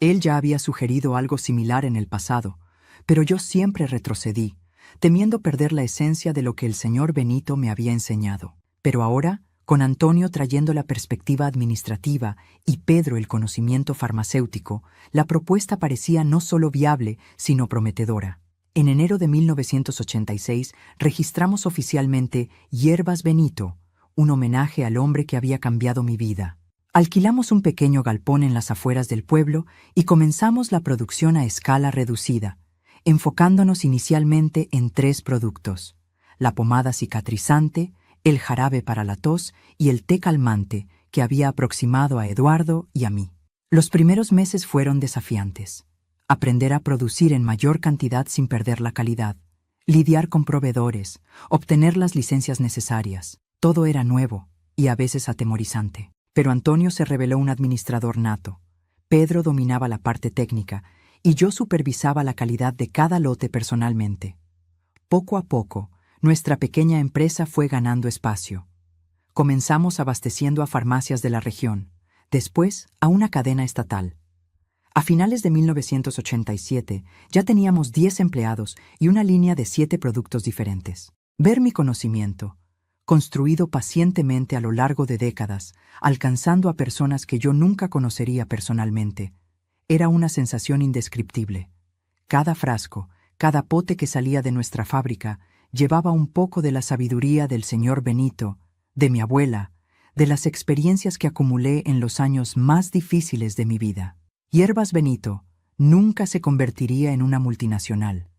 Él ya había sugerido algo similar en el pasado, pero yo siempre retrocedí, temiendo perder la esencia de lo que el señor Benito me había enseñado. Pero ahora, con Antonio trayendo la perspectiva administrativa y Pedro el conocimiento farmacéutico, la propuesta parecía no solo viable, sino prometedora. En enero de 1986 registramos oficialmente Hierbas Benito, un homenaje al hombre que había cambiado mi vida. Alquilamos un pequeño galpón en las afueras del pueblo y comenzamos la producción a escala reducida, enfocándonos inicialmente en 3 productos: la pomada cicatrizante, el jarabe para la tos y el té calmante que había aproximado a Eduardo y a mí. Los primeros meses fueron desafiantes. Aprender a producir en mayor cantidad sin perder la calidad, lidiar con proveedores, obtener las licencias necesarias. Todo era nuevo y a veces atemorizante. Pero Antonio se reveló un administrador nato. Pedro dominaba la parte técnica y yo supervisaba la calidad de cada lote personalmente. Poco a poco, nuestra pequeña empresa fue ganando espacio. Comenzamos abasteciendo a farmacias de la región, después a una cadena estatal. A finales de 1987 ya teníamos 10 empleados y una línea de 7 productos diferentes. Ver mi conocimiento, construido pacientemente a lo largo de décadas, alcanzando a personas que yo nunca conocería personalmente, era una sensación indescriptible. Cada frasco, cada pote que salía de nuestra fábrica, llevaba un poco de la sabiduría del señor Benito, de mi abuela, de las experiencias que acumulé en los años más difíciles de mi vida. Hierbas Benito nunca se convertiría en una multinacional,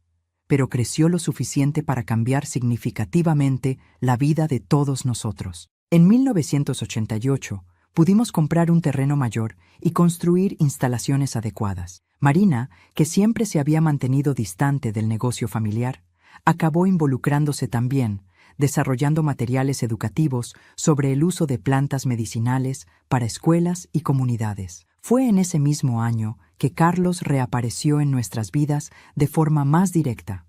pero creció lo suficiente para cambiar significativamente la vida de todos nosotros. En 1988 pudimos comprar un terreno mayor y construir instalaciones adecuadas. Marina, que siempre se había mantenido distante del negocio familiar, acabó involucrándose también, desarrollando materiales educativos sobre el uso de plantas medicinales para escuelas y comunidades. Fue en ese mismo año que Carlos reapareció en nuestras vidas de forma más directa.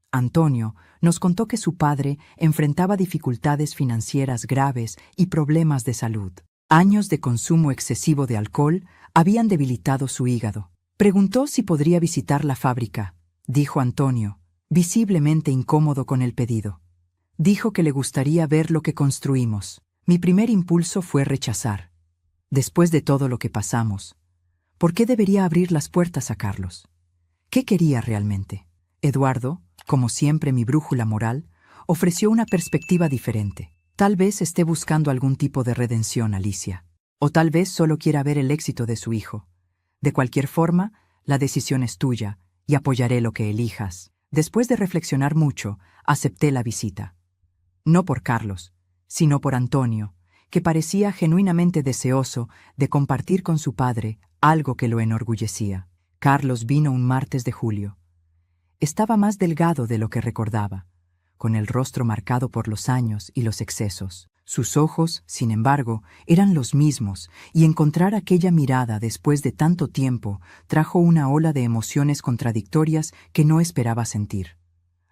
Antonio nos contó que su padre enfrentaba dificultades financieras graves y problemas de salud. Años de consumo excesivo de alcohol habían debilitado su hígado. Preguntó si podría visitar la fábrica, dijo Antonio, visiblemente incómodo con el pedido. Dijo que le gustaría ver lo que construimos. Mi primer impulso fue rechazar. Después de todo lo que pasamos, ¿por qué debería abrir las puertas a Carlos? ¿Qué quería realmente? Eduardo, como siempre mi brújula moral, ofreció una perspectiva diferente. Tal vez esté buscando algún tipo de redención, Alicia. O tal vez solo quiera ver el éxito de su hijo. De cualquier forma, la decisión es tuya y apoyaré lo que elijas. Después de reflexionar mucho, acepté la visita. No por Carlos, sino por Antonio, que parecía genuinamente deseoso de compartir con su padre algo que lo enorgullecía. Carlos vino un martes de julio. Estaba más delgado de lo que recordaba, con el rostro marcado por los años y los excesos. Sus ojos, sin embargo, eran los mismos, y encontrar aquella mirada después de tanto tiempo trajo una ola de emociones contradictorias que no esperaba sentir.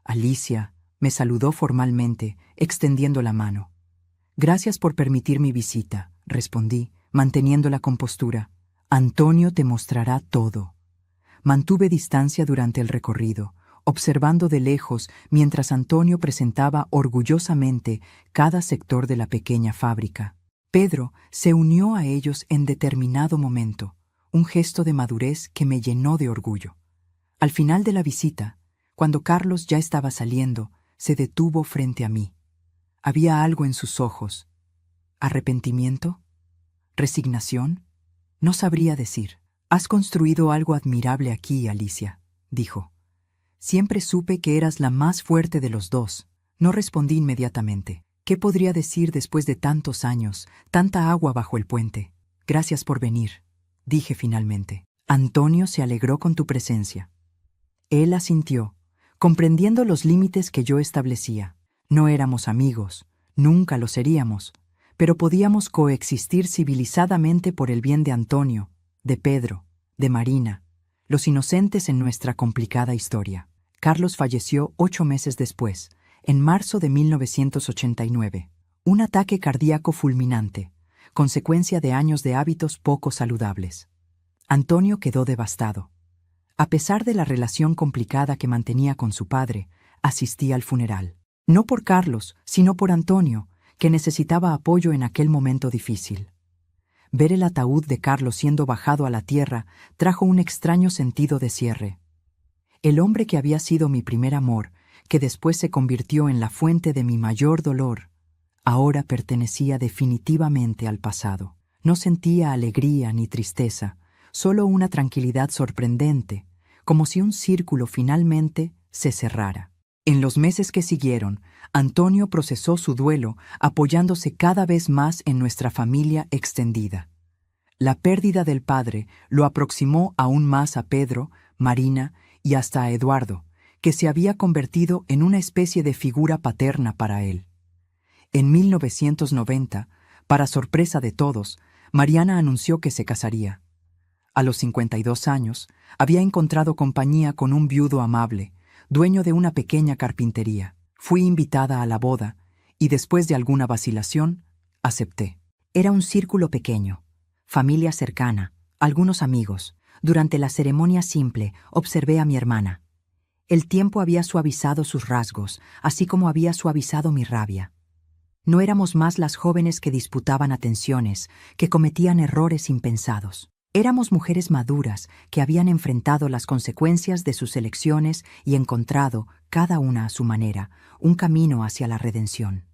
Alicia me saludó formalmente, extendiendo la mano. «Gracias por permitir mi visita», respondí, manteniendo la compostura. «Antonio te mostrará todo». Mantuve distancia durante el recorrido, observando de lejos mientras Antonio presentaba orgullosamente cada sector de la pequeña fábrica. Pedro se unió a ellos en determinado momento, un gesto de madurez que me llenó de orgullo. Al final de la visita, Cuando Carlos ya estaba saliendo, se detuvo frente a mí. Había algo en sus ojos. ¿Arrepentimiento? ¿Resignación? No sabría decir. Has construido algo admirable aquí, Alicia, dijo. Siempre supe que eras la más fuerte de los dos. No respondí inmediatamente. ¿Qué podría decir después de tantos años, tanta agua bajo el puente? Gracias por venir, dije finalmente. Antonio se alegró con tu presencia. Él asintió, comprendiendo los límites que yo establecía. No éramos amigos, nunca lo seríamos, pero podíamos coexistir civilizadamente por el bien de Antonio, de Pedro, de Marina, los inocentes en nuestra complicada historia. Carlos falleció 8 meses después, en marzo de 1989. Un ataque cardíaco fulminante, consecuencia de años de hábitos poco saludables. Antonio quedó devastado. A pesar de la relación complicada que mantenía con su padre, asistí al funeral. No por Carlos, sino por Antonio, que necesitaba apoyo en aquel momento difícil. Ver el ataúd de Carlos siendo bajado a la tierra trajo un extraño sentido de cierre. El hombre que había sido mi primer amor, que después se convirtió en la fuente de mi mayor dolor, ahora pertenecía definitivamente al pasado. No sentía alegría ni tristeza, solo una tranquilidad sorprendente, como si un círculo finalmente se cerrara. En los meses que siguieron, Antonio procesó su duelo apoyándose cada vez más en nuestra familia extendida. La pérdida del padre lo aproximó aún más a Pedro, Marina y hasta a Eduardo, que se había convertido en una especie de figura paterna para él. En 1990, para sorpresa de todos, Mariana anunció que se casaría. A los 52 años, había encontrado compañía con un viudo amable, dueño de una pequeña carpintería. Fui invitada a la boda y después de alguna vacilación, acepté. Era un círculo pequeño, familia cercana, algunos amigos. Durante la ceremonia simple observé a mi hermana. El tiempo había suavizado sus rasgos, así como había suavizado mi rabia. No éramos más las jóvenes que disputaban atenciones, que cometían errores impensados. Éramos mujeres maduras que habían enfrentado las consecuencias de sus elecciones y encontrado, cada una a su manera, un camino hacia la redención.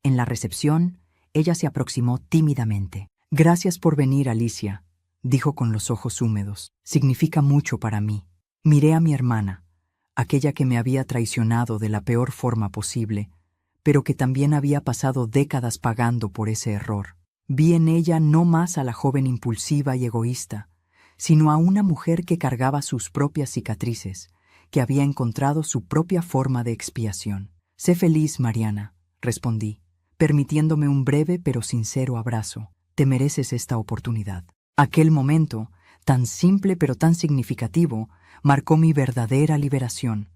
En la recepción, ella se aproximó tímidamente. «Gracias por venir, Alicia», dijo con los ojos húmedos. «Significa mucho para mí». Miré a mi hermana, aquella que me había traicionado de la peor forma posible, pero que también había pasado décadas pagando por ese error. Vi en ella no más a la joven impulsiva y egoísta, sino a una mujer que cargaba sus propias cicatrices, que había encontrado su propia forma de expiación. «Sé feliz, Mariana», respondí, permitiéndome un breve pero sincero abrazo. «Te mereces esta oportunidad». Aquel momento, tan simple pero tan significativo, marcó mi verdadera liberación.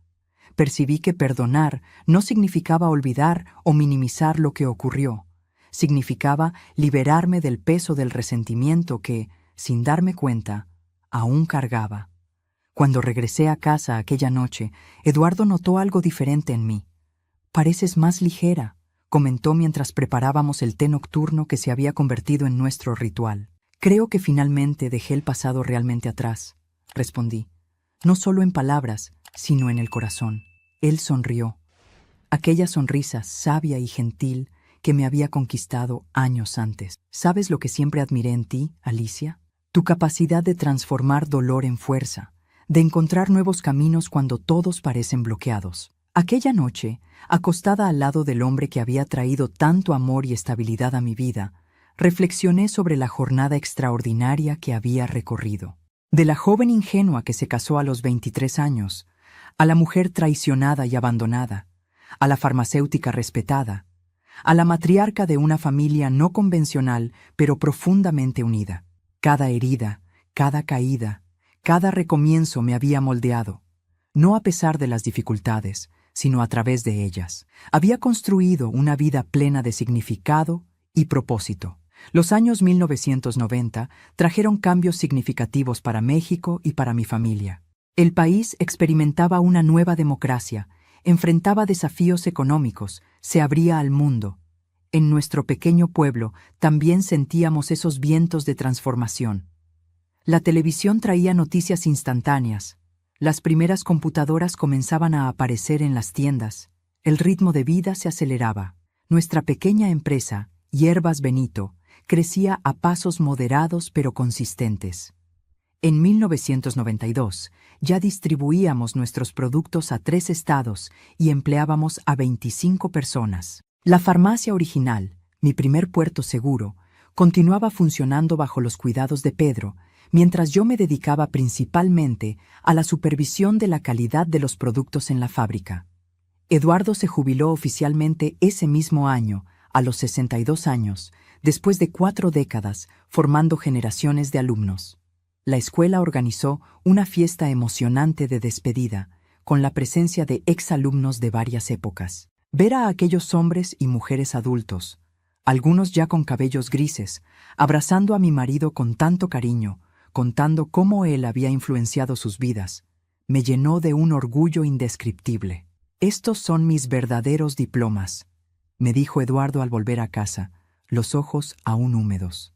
Percibí que perdonar no significaba olvidar o minimizar lo que ocurrió. Significaba liberarme del peso del resentimiento que, sin darme cuenta, aún cargaba. Cuando regresé a casa aquella noche, Eduardo notó algo diferente en mí. «Pareces más ligera», comentó mientras preparábamos el té nocturno que se había convertido en nuestro ritual. «Creo que finalmente dejé el pasado realmente atrás», respondí. «No solo en palabras, sino en el corazón». Él sonrió. Aquella sonrisa sabia y gentil que me había conquistado años antes. ¿Sabes lo que siempre admiré en ti, Alicia? Tu capacidad de transformar dolor en fuerza, de encontrar nuevos caminos cuando todos parecen bloqueados. Aquella noche, acostada al lado del hombre que había traído tanto amor y estabilidad a mi vida, reflexioné sobre la jornada extraordinaria que había recorrido. De la joven ingenua que se casó a los 23 años, a la mujer traicionada y abandonada, a la farmacéutica respetada, a la matriarca de una familia no convencional pero profundamente unida. Cada herida, cada caída, cada recomienzo me había moldeado, no a pesar de las dificultades, sino a través de ellas. Había construido una vida plena de significado y propósito. Los años 1990 trajeron cambios significativos para México y para mi familia. El país experimentaba una nueva democracia, enfrentaba desafíos económicos, se abría al mundo. En nuestro pequeño pueblo también sentíamos esos vientos de transformación. La televisión traía noticias instantáneas, Las primeras computadoras comenzaban a aparecer en las tiendas. El ritmo de vida se aceleraba. Nuestra pequeña empresa, Hierbas Benito, crecía a pasos moderados pero consistentes. En 1992, ya distribuíamos nuestros productos a 3 estados y empleábamos a 25 personas. La farmacia original, mi primer puerto seguro, continuaba funcionando bajo los cuidados de Pedro, mientras yo me dedicaba principalmente a la supervisión de la calidad de los productos en la fábrica. Eduardo se jubiló oficialmente ese mismo año, a los 62 años, después de 4 décadas formando generaciones de alumnos. La escuela organizó una fiesta emocionante de despedida, con la presencia de exalumnos de varias épocas. Ver a aquellos hombres y mujeres adultos, algunos ya con cabellos grises, abrazando a mi marido con tanto cariño, contando cómo él había influenciado sus vidas, me llenó de un orgullo indescriptible. «Estos son mis verdaderos diplomas», me dijo Eduardo al volver a casa, los ojos aún húmedos.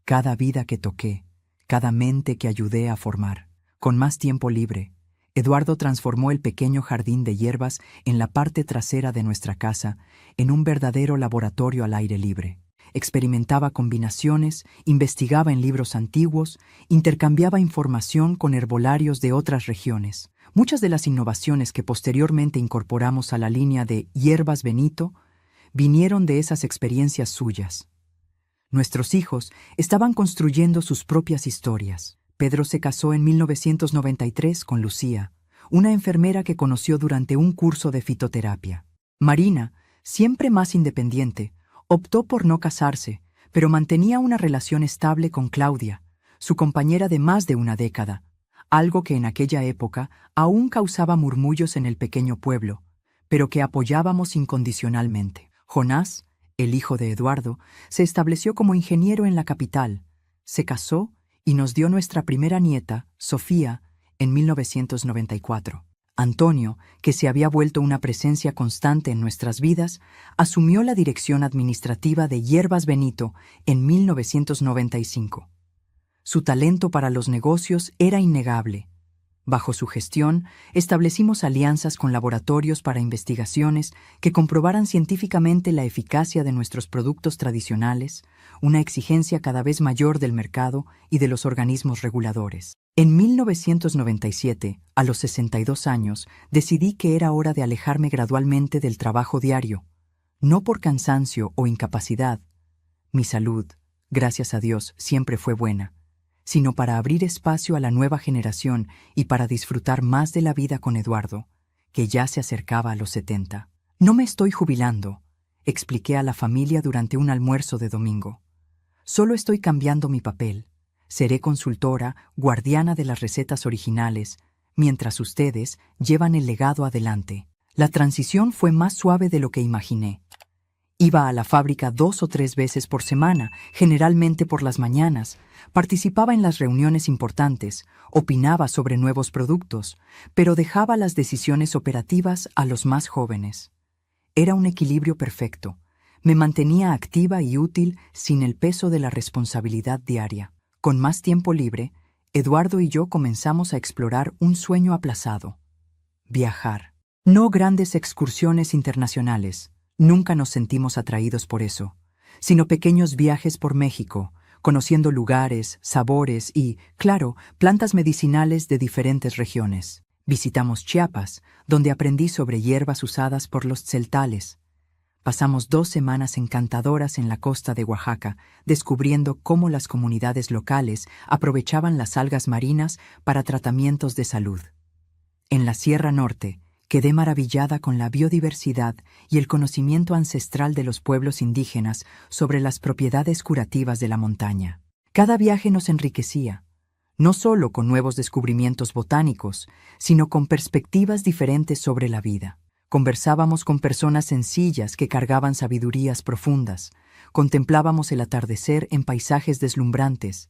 Cada vida que toqué, cada mente que ayudé a formar. Con más tiempo libre, Eduardo transformó el pequeño jardín de hierbas en la parte trasera de nuestra casa en un verdadero laboratorio al aire libre. Experimentaba combinaciones, investigaba en libros antiguos, intercambiaba información con herbolarios de otras regiones. Muchas de las innovaciones que posteriormente incorporamos a la línea de Hierbas Benito vinieron de esas experiencias suyas. Nuestros hijos estaban construyendo sus propias historias. Pedro se casó en 1993 con Lucía, una enfermera que conoció durante un curso de fitoterapia. Marina, siempre más independiente, optó por no casarse, pero mantenía una relación estable con Claudia, su compañera de más de una década, algo que en aquella época aún causaba murmullos en el pequeño pueblo, pero que apoyábamos incondicionalmente. Jonás, el hijo de Eduardo, se estableció como ingeniero en la capital, se casó y nos dio nuestra primera nieta, Sofía, en 1994. Antonio, que se había vuelto una presencia constante en nuestras vidas, asumió la dirección administrativa de Hierbas Benito en 1995. Su talento para los negocios era innegable. Bajo su gestión, establecimos alianzas con laboratorios para investigaciones que comprobaran científicamente la eficacia de nuestros productos tradicionales, una exigencia cada vez mayor del mercado y de los organismos reguladores. En 1997, a los 62 años, decidí que era hora de alejarme gradualmente del trabajo diario, no por cansancio o incapacidad. Mi salud, gracias a Dios, siempre fue buena, sino para abrir espacio a la nueva generación y para disfrutar más de la vida con Eduardo, que ya se acercaba a los 70. No me estoy jubilando, expliqué a la familia durante un almuerzo de domingo. Solo estoy cambiando mi papel. Seré consultora, guardiana de las recetas originales, mientras ustedes llevan el legado adelante. La transición fue más suave de lo que imaginé. Iba a la fábrica 2 o 3 veces por semana, generalmente por las mañanas. Participaba en las reuniones importantes, opinaba sobre nuevos productos, pero dejaba las decisiones operativas a los más jóvenes. Era un equilibrio perfecto. Me mantenía activa y útil sin el peso de la responsabilidad diaria. Con más tiempo libre, Eduardo y yo comenzamos a explorar un sueño aplazado: viajar. No grandes excursiones internacionales. Nunca nos sentimos atraídos por eso, sino pequeños viajes por México, conociendo lugares, sabores y, claro, plantas medicinales de diferentes regiones. Visitamos Chiapas, donde aprendí sobre hierbas usadas por los tzeltales. Pasamos 2 semanas encantadoras en la costa de Oaxaca, descubriendo cómo las comunidades locales aprovechaban las algas marinas para tratamientos de salud. En la Sierra Norte, quedé maravillada con la biodiversidad y el conocimiento ancestral de los pueblos indígenas sobre las propiedades curativas de la montaña. Cada viaje nos enriquecía, no solo con nuevos descubrimientos botánicos, sino con perspectivas diferentes sobre la vida. Conversábamos con personas sencillas que cargaban sabidurías profundas, contemplábamos el atardecer en paisajes deslumbrantes,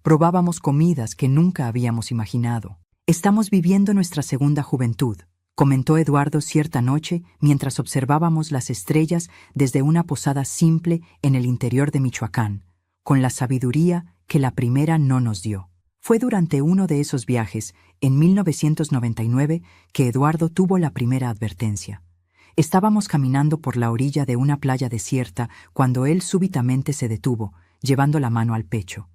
probábamos comidas que nunca habíamos imaginado. Estamos viviendo nuestra segunda juventud, comentó Eduardo cierta noche mientras observábamos las estrellas desde una posada simple en el interior de Michoacán, con la sabiduría que la primera no nos dio. Fue durante uno de esos viajes, en 1999, que Eduardo tuvo la primera advertencia. Estábamos caminando por la orilla de una playa desierta cuando él súbitamente se detuvo, llevando la mano al pecho.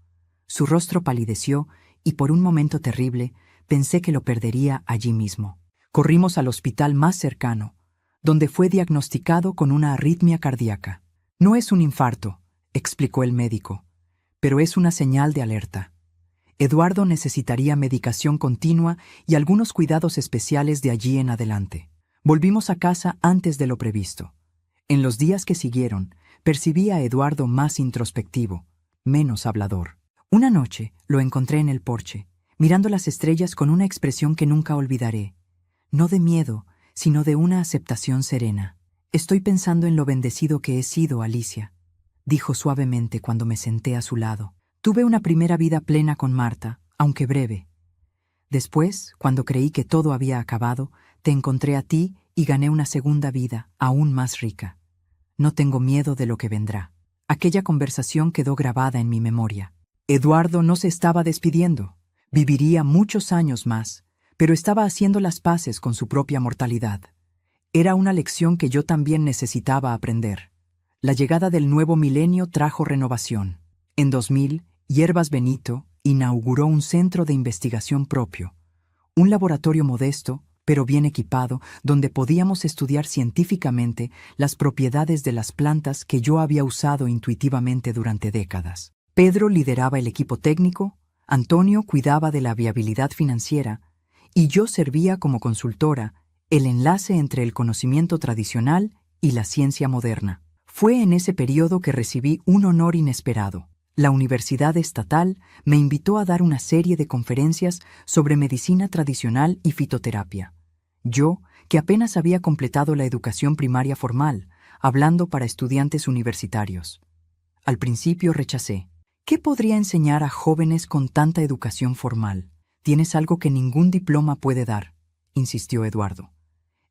Su rostro palideció y por un momento terrible pensé que lo perdería allí mismo. Corrimos al hospital más cercano, donde fue diagnosticado con una arritmia cardíaca. No es un infarto, explicó el médico, pero es una señal de alerta. Eduardo necesitaría medicación continua y algunos cuidados especiales de allí en adelante. Volvimos a casa antes de lo previsto. En los días que siguieron, percibí a Eduardo más introspectivo, menos hablador. Una noche lo encontré en el porche, mirando las estrellas con una expresión que nunca olvidaré. No de miedo, sino de una aceptación serena. «Estoy pensando en lo bendecido que he sido, Alicia», dijo suavemente cuando me senté a su lado. «Tuve una primera vida plena con Marta, aunque breve. Después, cuando creí que todo había acabado, te encontré a ti y gané una segunda vida, aún más rica. No tengo miedo de lo que vendrá». Aquella conversación quedó grabada en mi memoria. Eduardo no se estaba despidiendo. Viviría muchos años más, pero estaba haciendo las paces con su propia mortalidad. Era una lección que yo también necesitaba aprender. La llegada del nuevo milenio trajo renovación. En 2000, Hierbas Benito inauguró un centro de investigación propio, un laboratorio modesto, pero bien equipado, donde podíamos estudiar científicamente las propiedades de las plantas que yo había usado intuitivamente durante décadas. Pedro lideraba el equipo técnico, Antonio cuidaba de la viabilidad financiera, y yo servía como consultora, el enlace entre el conocimiento tradicional y la ciencia moderna. Fue en ese periodo que recibí un honor inesperado. La Universidad Estatal me invitó a dar una serie de conferencias sobre medicina tradicional y fitoterapia. Yo, que apenas había completado la educación primaria formal, hablando para estudiantes universitarios. Al principio rechacé. ¿Qué podría enseñar a jóvenes con tanta educación formal? Tienes algo que ningún diploma puede dar, insistió Eduardo.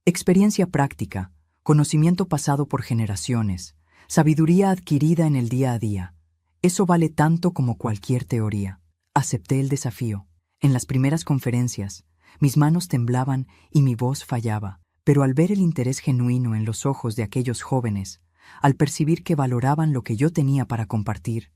Experiencia práctica, conocimiento pasado por generaciones, sabiduría adquirida en el día a día. Eso vale tanto como cualquier teoría. Acepté el desafío. En las primeras conferencias, mis manos temblaban y mi voz fallaba, pero al ver el interés genuino en los ojos de aquellos jóvenes, al percibir que valoraban lo que yo tenía para compartir,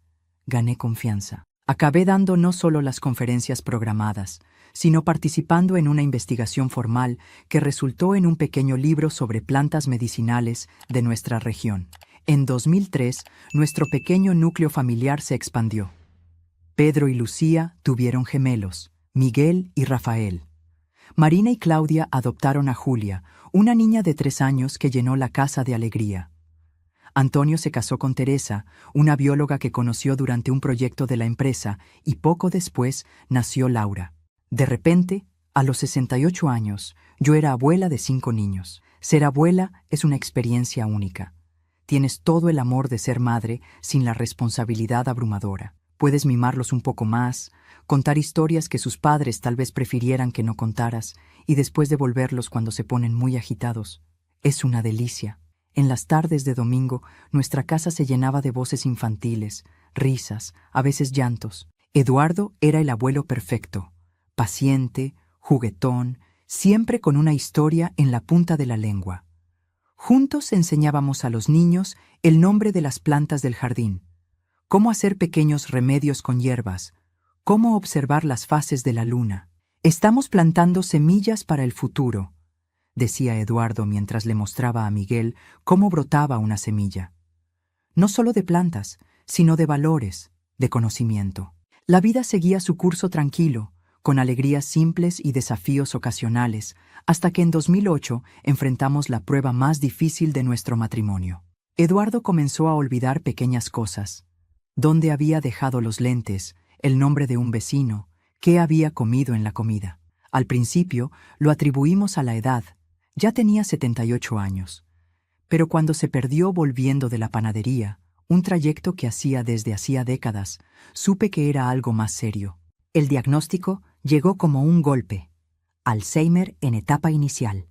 gané confianza. Acabé dando no solo las conferencias programadas, sino participando en una investigación formal que resultó en un pequeño libro sobre plantas medicinales de nuestra región. En 2003, nuestro pequeño núcleo familiar se expandió. Pedro y Lucía tuvieron gemelos, Miguel y Rafael. Marina y Claudia adoptaron a Julia, una niña de 3 años que llenó la casa de alegría. Antonio se casó con Teresa, una bióloga que conoció durante un proyecto de la empresa, y poco después nació Laura. De repente, a los 68 años, yo era abuela de 5 niños. Ser abuela es una experiencia única. Tienes todo el amor de ser madre sin la responsabilidad abrumadora. Puedes mimarlos un poco más, contar historias que sus padres tal vez prefirieran que no contaras, y después devolverlos cuando se ponen muy agitados. Es una delicia. En las tardes de domingo, nuestra casa se llenaba de voces infantiles, risas, a veces llantos. Eduardo era el abuelo perfecto, paciente, juguetón, siempre con una historia en la punta de la lengua. Juntos enseñábamos a los niños el nombre de las plantas del jardín, cómo hacer pequeños remedios con hierbas, cómo observar las fases de la luna. Estamos plantando semillas para el futuro, decía Eduardo mientras le mostraba a Miguel cómo brotaba una semilla. No solo de plantas, sino de valores, de conocimiento. La vida seguía su curso tranquilo, con alegrías simples y desafíos ocasionales, hasta que en 2008 enfrentamos la prueba más difícil de nuestro matrimonio. Eduardo comenzó a olvidar pequeñas cosas. ¿Dónde había dejado los lentes? El nombre de un vecino. ¿Qué había comido en la comida? Al principio lo atribuimos a la edad. Ya tenía 78 años. Pero cuando se perdió volviendo de la panadería, un trayecto que hacía desde hacía décadas, supe que era algo más serio. El diagnóstico llegó como un golpe. Alzheimer en etapa inicial.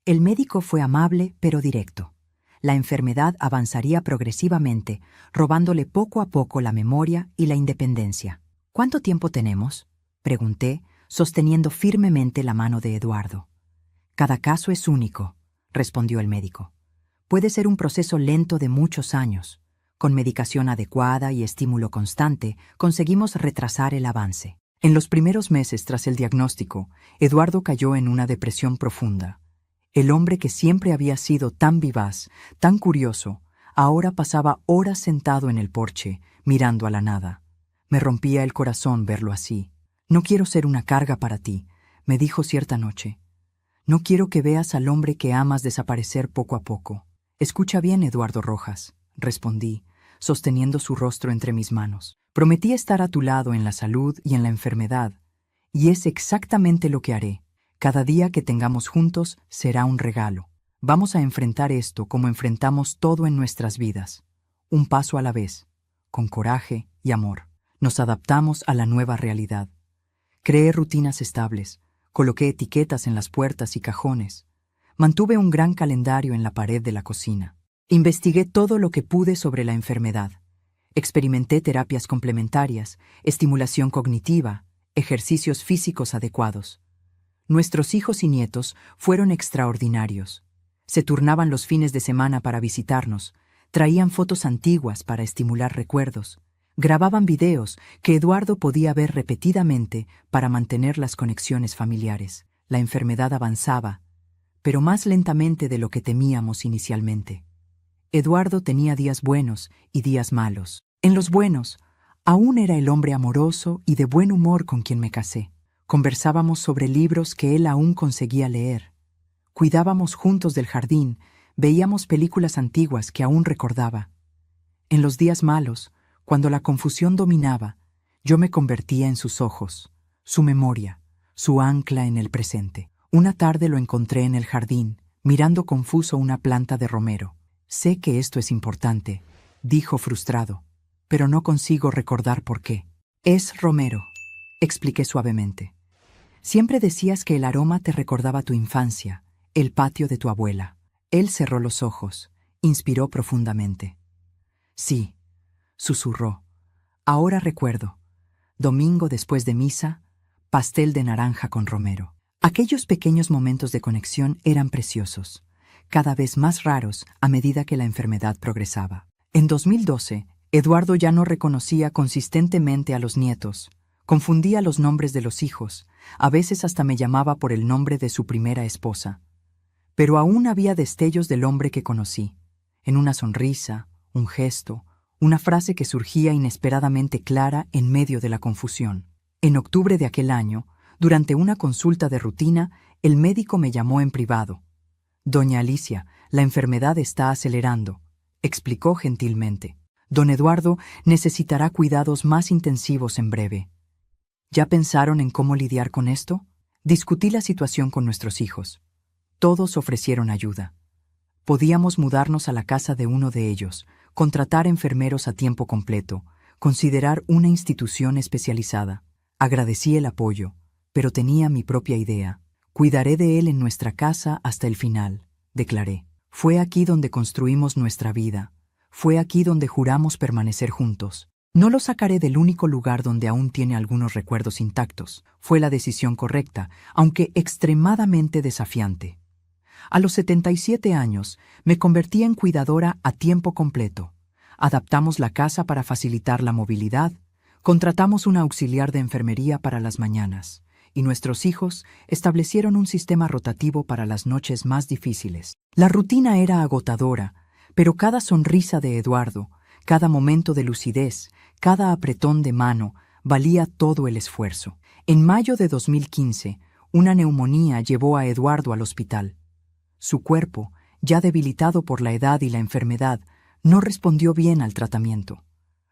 El médico fue amable pero directo. La enfermedad avanzaría progresivamente, robándole poco a poco la memoria y la independencia. ¿Cuánto tiempo tenemos?, pregunté, sosteniendo firmemente la mano de Eduardo. Cada caso es único, respondió el médico. Puede ser un proceso lento de muchos años. Con medicación adecuada y estímulo constante, conseguimos retrasar el avance. En los primeros meses tras el diagnóstico, Eduardo cayó en una depresión profunda. El hombre que siempre había sido tan vivaz, tan curioso, ahora pasaba horas sentado en el porche, mirando a la nada. Me rompía el corazón verlo así. «No quiero ser una carga para ti», me dijo cierta noche. «No quiero que veas al hombre que amas desaparecer poco a poco». «Escucha bien, Eduardo Rojas», respondí, sosteniendo su rostro entre mis manos. «Prometí estar a tu lado en la salud y en la enfermedad, y es exactamente lo que haré. Cada día que tengamos juntos será un regalo. Vamos a enfrentar esto como enfrentamos todo en nuestras vidas, un paso a la vez, con coraje y amor. Nos adaptamos a la nueva realidad. Creé rutinas estables, coloqué etiquetas en las puertas y cajones, mantuve un gran calendario en la pared de la cocina. Investigué todo lo que pude sobre la enfermedad. Experimenté terapias complementarias, estimulación cognitiva, ejercicios físicos adecuados. Nuestros hijos y nietos fueron extraordinarios. Se turnaban los fines de semana para visitarnos, traían fotos antiguas para estimular recuerdos, grababan videos que Eduardo podía ver repetidamente para mantener las conexiones familiares. La enfermedad avanzaba, pero más lentamente de lo que temíamos inicialmente. Eduardo tenía días buenos y días malos. En los buenos, aún era el hombre amoroso y de buen humor con quien me casé. Conversábamos sobre libros que él aún conseguía leer. Cuidábamos juntos del jardín, veíamos películas antiguas que aún recordaba. En los días malos, cuando la confusión dominaba, yo me convertía en sus ojos, su memoria, su ancla en el presente. Una tarde lo encontré en el jardín, mirando confuso una planta de romero. «Sé que esto es importante», dijo frustrado, «pero no consigo recordar por qué». «Es romero», expliqué suavemente. «Siempre decías que el aroma te recordaba tu infancia, el patio de tu abuela». Él cerró los ojos, inspiró profundamente. «Sí», susurró, «ahora recuerdo. Domingo después de misa, pastel de naranja con romero». Aquellos pequeños momentos de conexión eran preciosos, cada vez más raros a medida que la enfermedad progresaba. En 2012, Eduardo ya no reconocía consistentemente a los nietos, confundía los nombres de los hijos, a veces hasta me llamaba por el nombre de su primera esposa. Pero aún había destellos del hombre que conocí, en una sonrisa, un gesto, una frase que surgía inesperadamente clara en medio de la confusión. En octubre de aquel año, durante una consulta de rutina, el médico me llamó en privado. «Doña Alicia, la enfermedad está acelerando», explicó gentilmente. «Don Eduardo necesitará cuidados más intensivos en breve». ¿Ya pensaron en cómo lidiar con esto? Discutí la situación con nuestros hijos. Todos ofrecieron ayuda. Podíamos mudarnos a la casa de uno de ellos, contratar enfermeros a tiempo completo, considerar una institución especializada. Agradecí el apoyo, pero tenía mi propia idea. «Cuidaré de él en nuestra casa hasta el final», declaré. «Fue aquí donde construimos nuestra vida. Fue aquí donde juramos permanecer juntos. No lo sacaré del único lugar donde aún tiene algunos recuerdos intactos». Fue la decisión correcta, aunque extremadamente desafiante. A los 77 años, me convertí en cuidadora a tiempo completo. Adaptamos la casa para facilitar la movilidad, contratamos una auxiliar de enfermería para las mañanas, y nuestros hijos establecieron un sistema rotativo para las noches más difíciles. La rutina era agotadora, pero cada sonrisa de Eduardo, cada momento de lucidez, cada apretón de mano, valía todo el esfuerzo. En mayo de 2015, una neumonía llevó a Eduardo al hospital. Su cuerpo, ya debilitado por la edad y la enfermedad, no respondió bien al tratamiento.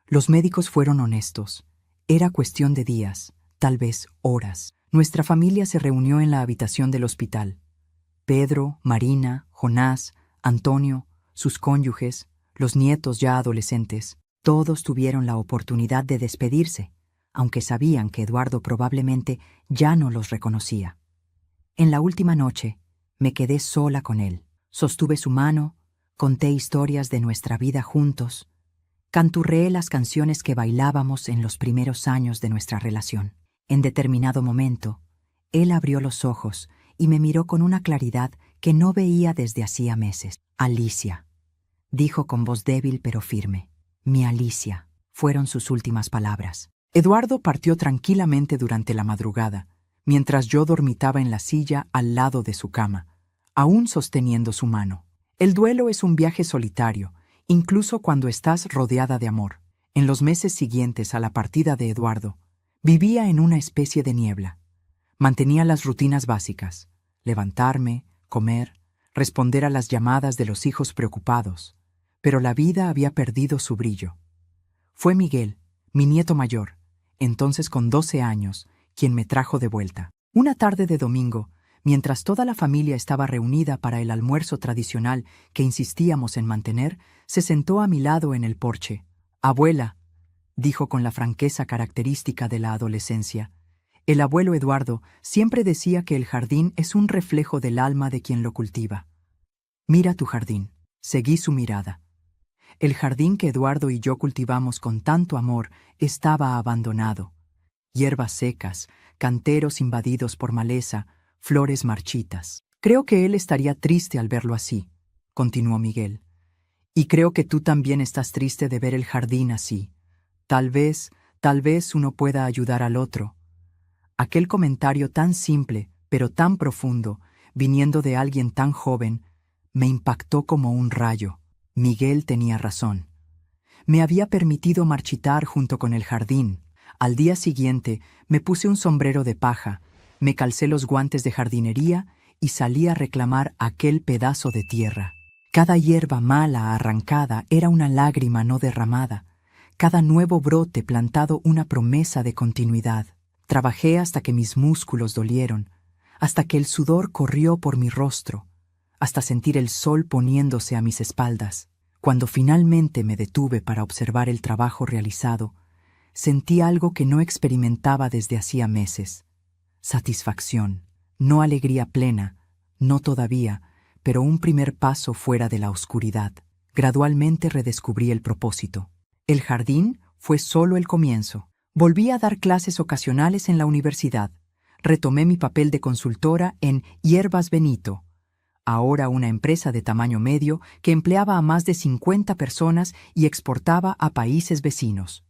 Los médicos fueron honestos. Era cuestión de días, tal vez horas. Nuestra familia se reunió en la habitación del hospital. Pedro, Marina, Jonás, Antonio, sus cónyuges, los nietos ya adolescentes, todos tuvieron la oportunidad de despedirse, aunque sabían que Eduardo probablemente ya no los reconocía. En la última noche, me quedé sola con él. Sostuve su mano, conté historias de nuestra vida juntos, Canturreé las canciones que bailábamos en los primeros años de nuestra relación. En determinado momento, él abrió los ojos y me miró con una claridad que no veía desde hacía meses. Alicia, dijo con voz débil pero firme. Mi Alicia, fueron sus últimas palabras. Eduardo partió tranquilamente durante la madrugada, mientras yo dormitaba en la silla al lado de su cama, aún sosteniendo su mano. El duelo es un viaje solitario, incluso cuando estás rodeada de amor. En los meses siguientes a la partida de Eduardo, vivía en una especie de niebla. Mantenía las rutinas básicas: levantarme, comer, responder a las llamadas de los hijos preocupados, pero la vida había perdido su brillo. Fue Miguel, mi nieto mayor, entonces con 12 años, quien me trajo de vuelta. Una tarde de domingo, mientras toda la familia estaba reunida para el almuerzo tradicional que insistíamos en mantener, se sentó a mi lado en el porche. Abuela, dijo con la franqueza característica de la adolescencia. El abuelo Eduardo siempre decía que el jardín es un reflejo del alma de quien lo cultiva. Mira tu jardín. Seguí su mirada. El jardín que Eduardo y yo cultivamos con tanto amor estaba abandonado. Hierbas secas, canteros invadidos por maleza, flores marchitas. Creo que él estaría triste al verlo así, continuó Miguel. Y creo que tú también estás triste de ver el jardín así. Tal vez uno pueda ayudar al otro. Aquel comentario tan simple, pero tan profundo, viniendo de alguien tan joven, me impactó como un rayo. Miguel tenía razón. Me había permitido marchitar junto con el jardín. Al día siguiente me puse un sombrero de paja, me calcé los guantes de jardinería y salí a reclamar aquel pedazo de tierra. Cada hierba mala arrancada era una lágrima no derramada, cada nuevo brote plantado una promesa de continuidad. Trabajé hasta que mis músculos dolieron, hasta que el sudor corrió por mi rostro, hasta sentir el sol poniéndose a mis espaldas. Cuando finalmente me detuve para observar el trabajo realizado, sentí algo que no experimentaba desde hacía meses. Satisfacción, no alegría plena, no todavía, pero un primer paso fuera de la oscuridad. Gradualmente redescubrí el propósito. El jardín fue solo el comienzo. Volví a dar clases ocasionales en la universidad. Retomé mi papel de consultora en Hierbas Benito, ahora una empresa de tamaño medio que empleaba a más de 50 personas y exportaba a países vecinos.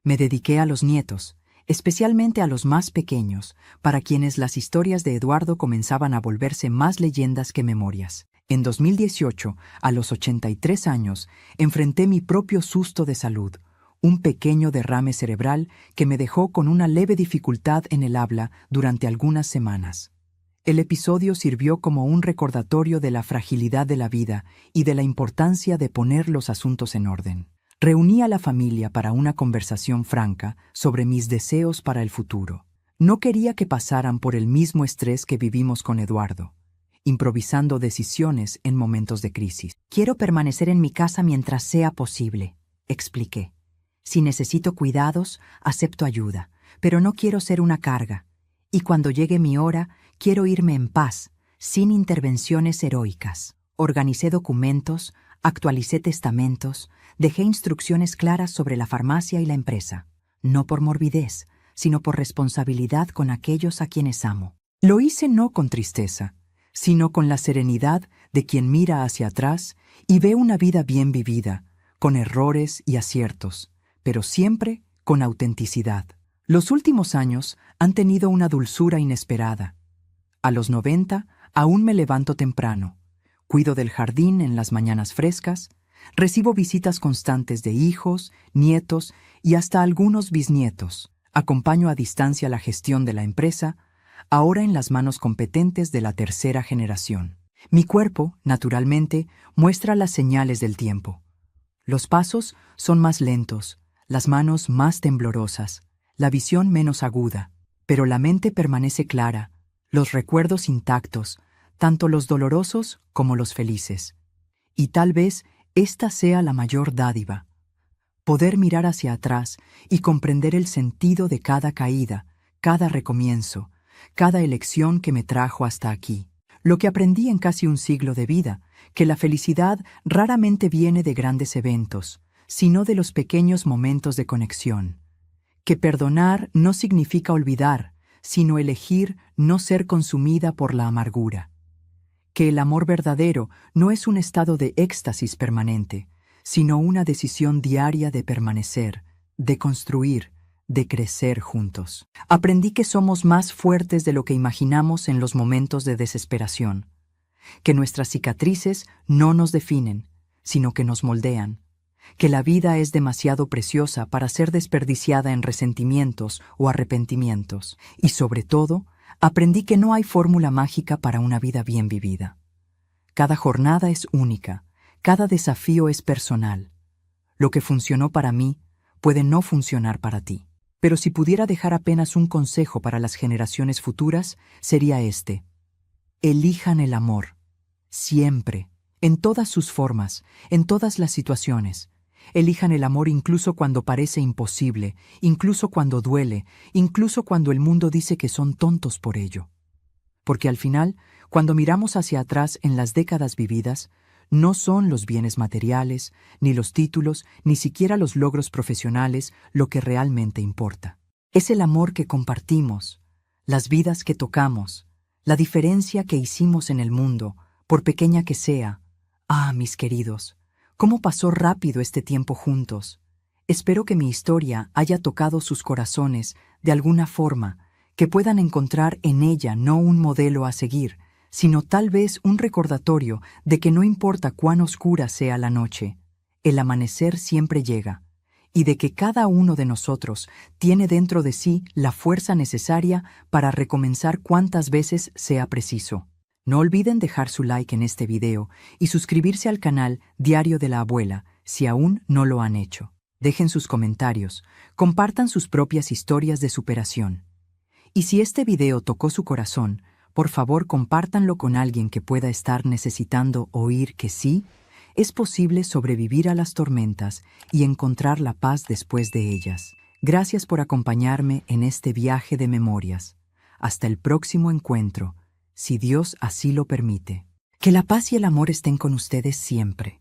Me dediqué a los nietos, especialmente a los más pequeños, para quienes las historias de Eduardo comenzaban a volverse más leyendas que memorias. En 2018, a los 83 años, enfrenté mi propio susto de salud, un pequeño derrame cerebral que me dejó con una leve dificultad en el habla durante algunas semanas. El episodio sirvió como un recordatorio de la fragilidad de la vida y de la importancia de poner los asuntos en orden. Reuní a la familia para una conversación franca sobre mis deseos para el futuro. No quería que pasaran por el mismo estrés que vivimos con Eduardo, improvisando decisiones en momentos de crisis. Quiero permanecer en mi casa mientras sea posible, expliqué. Si necesito cuidados, acepto ayuda, pero no quiero ser una carga. Y cuando llegue mi hora, quiero irme en paz, sin intervenciones heroicas. Organicé documentos, actualicé testamentos, dejé instrucciones claras sobre la farmacia y la empresa, no por morbidez, sino por responsabilidad con aquellos a quienes amo. Lo hice no con tristeza, sino con la serenidad de quien mira hacia atrás y ve una vida bien vivida, con errores y aciertos, pero siempre con autenticidad. Los últimos años han tenido una dulzura inesperada. A los 90 aún me levanto temprano, cuido del jardín en las mañanas frescas, recibo visitas constantes de hijos, nietos y hasta algunos bisnietos. Acompaño a distancia la gestión de la empresa, ahora en las manos competentes de la tercera generación. Mi cuerpo, naturalmente, muestra las señales del tiempo. Los pasos son más lentos, las manos más temblorosas, la visión menos aguda, pero la mente permanece clara, los recuerdos intactos, tanto los dolorosos como los felices. Y tal vez esta sea la mayor dádiva: poder mirar hacia atrás y comprender el sentido de cada caída, cada recomienzo, cada elección que me trajo hasta aquí. Lo que aprendí en casi un siglo de vida, que la felicidad raramente viene de grandes eventos, sino de los pequeños momentos de conexión. Que perdonar no significa olvidar, sino elegir no ser consumida por la amargura. Que el amor verdadero no es un estado de éxtasis permanente, sino una decisión diaria de permanecer, de construir, de crecer juntos. Aprendí que somos más fuertes de lo que imaginamos en los momentos de desesperación, que nuestras cicatrices no nos definen, sino que nos moldean, que la vida es demasiado preciosa para ser desperdiciada en resentimientos o arrepentimientos, y sobre todo, aprendí que no hay fórmula mágica para una vida bien vivida. Cada jornada es única, cada desafío es personal. Lo que funcionó para mí puede no funcionar para ti. Pero si pudiera dejar apenas un consejo para las generaciones futuras, sería este: elijan el amor, siempre, en todas sus formas, en todas las situaciones. Elijan el amor incluso cuando parece imposible, incluso cuando duele, incluso cuando el mundo dice que son tontos por ello. Porque al final, cuando miramos hacia atrás en las décadas vividas, no son los bienes materiales, ni los títulos, ni siquiera los logros profesionales lo que realmente importa. Es el amor que compartimos, las vidas que tocamos, la diferencia que hicimos en el mundo, por pequeña que sea. Ah, mis queridos, cómo pasó rápido este tiempo juntos. Espero que mi historia haya tocado sus corazones de alguna forma, que puedan encontrar en ella no un modelo a seguir, sino tal vez un recordatorio de que no importa cuán oscura sea la noche, el amanecer siempre llega, y de que cada uno de nosotros tiene dentro de sí la fuerza necesaria para recomenzar cuantas veces sea preciso. No olviden dejar su like en este video y suscribirse al canal Diario de la Abuela si aún no lo han hecho. Dejen sus comentarios, compartan sus propias historias de superación. Y si este video tocó su corazón, por favor compártanlo con alguien que pueda estar necesitando oír que sí, es posible sobrevivir a las tormentas y encontrar la paz después de ellas. Gracias por acompañarme en este viaje de memorias. Hasta el próximo encuentro, si Dios así lo permite. Que la paz y el amor estén con ustedes siempre.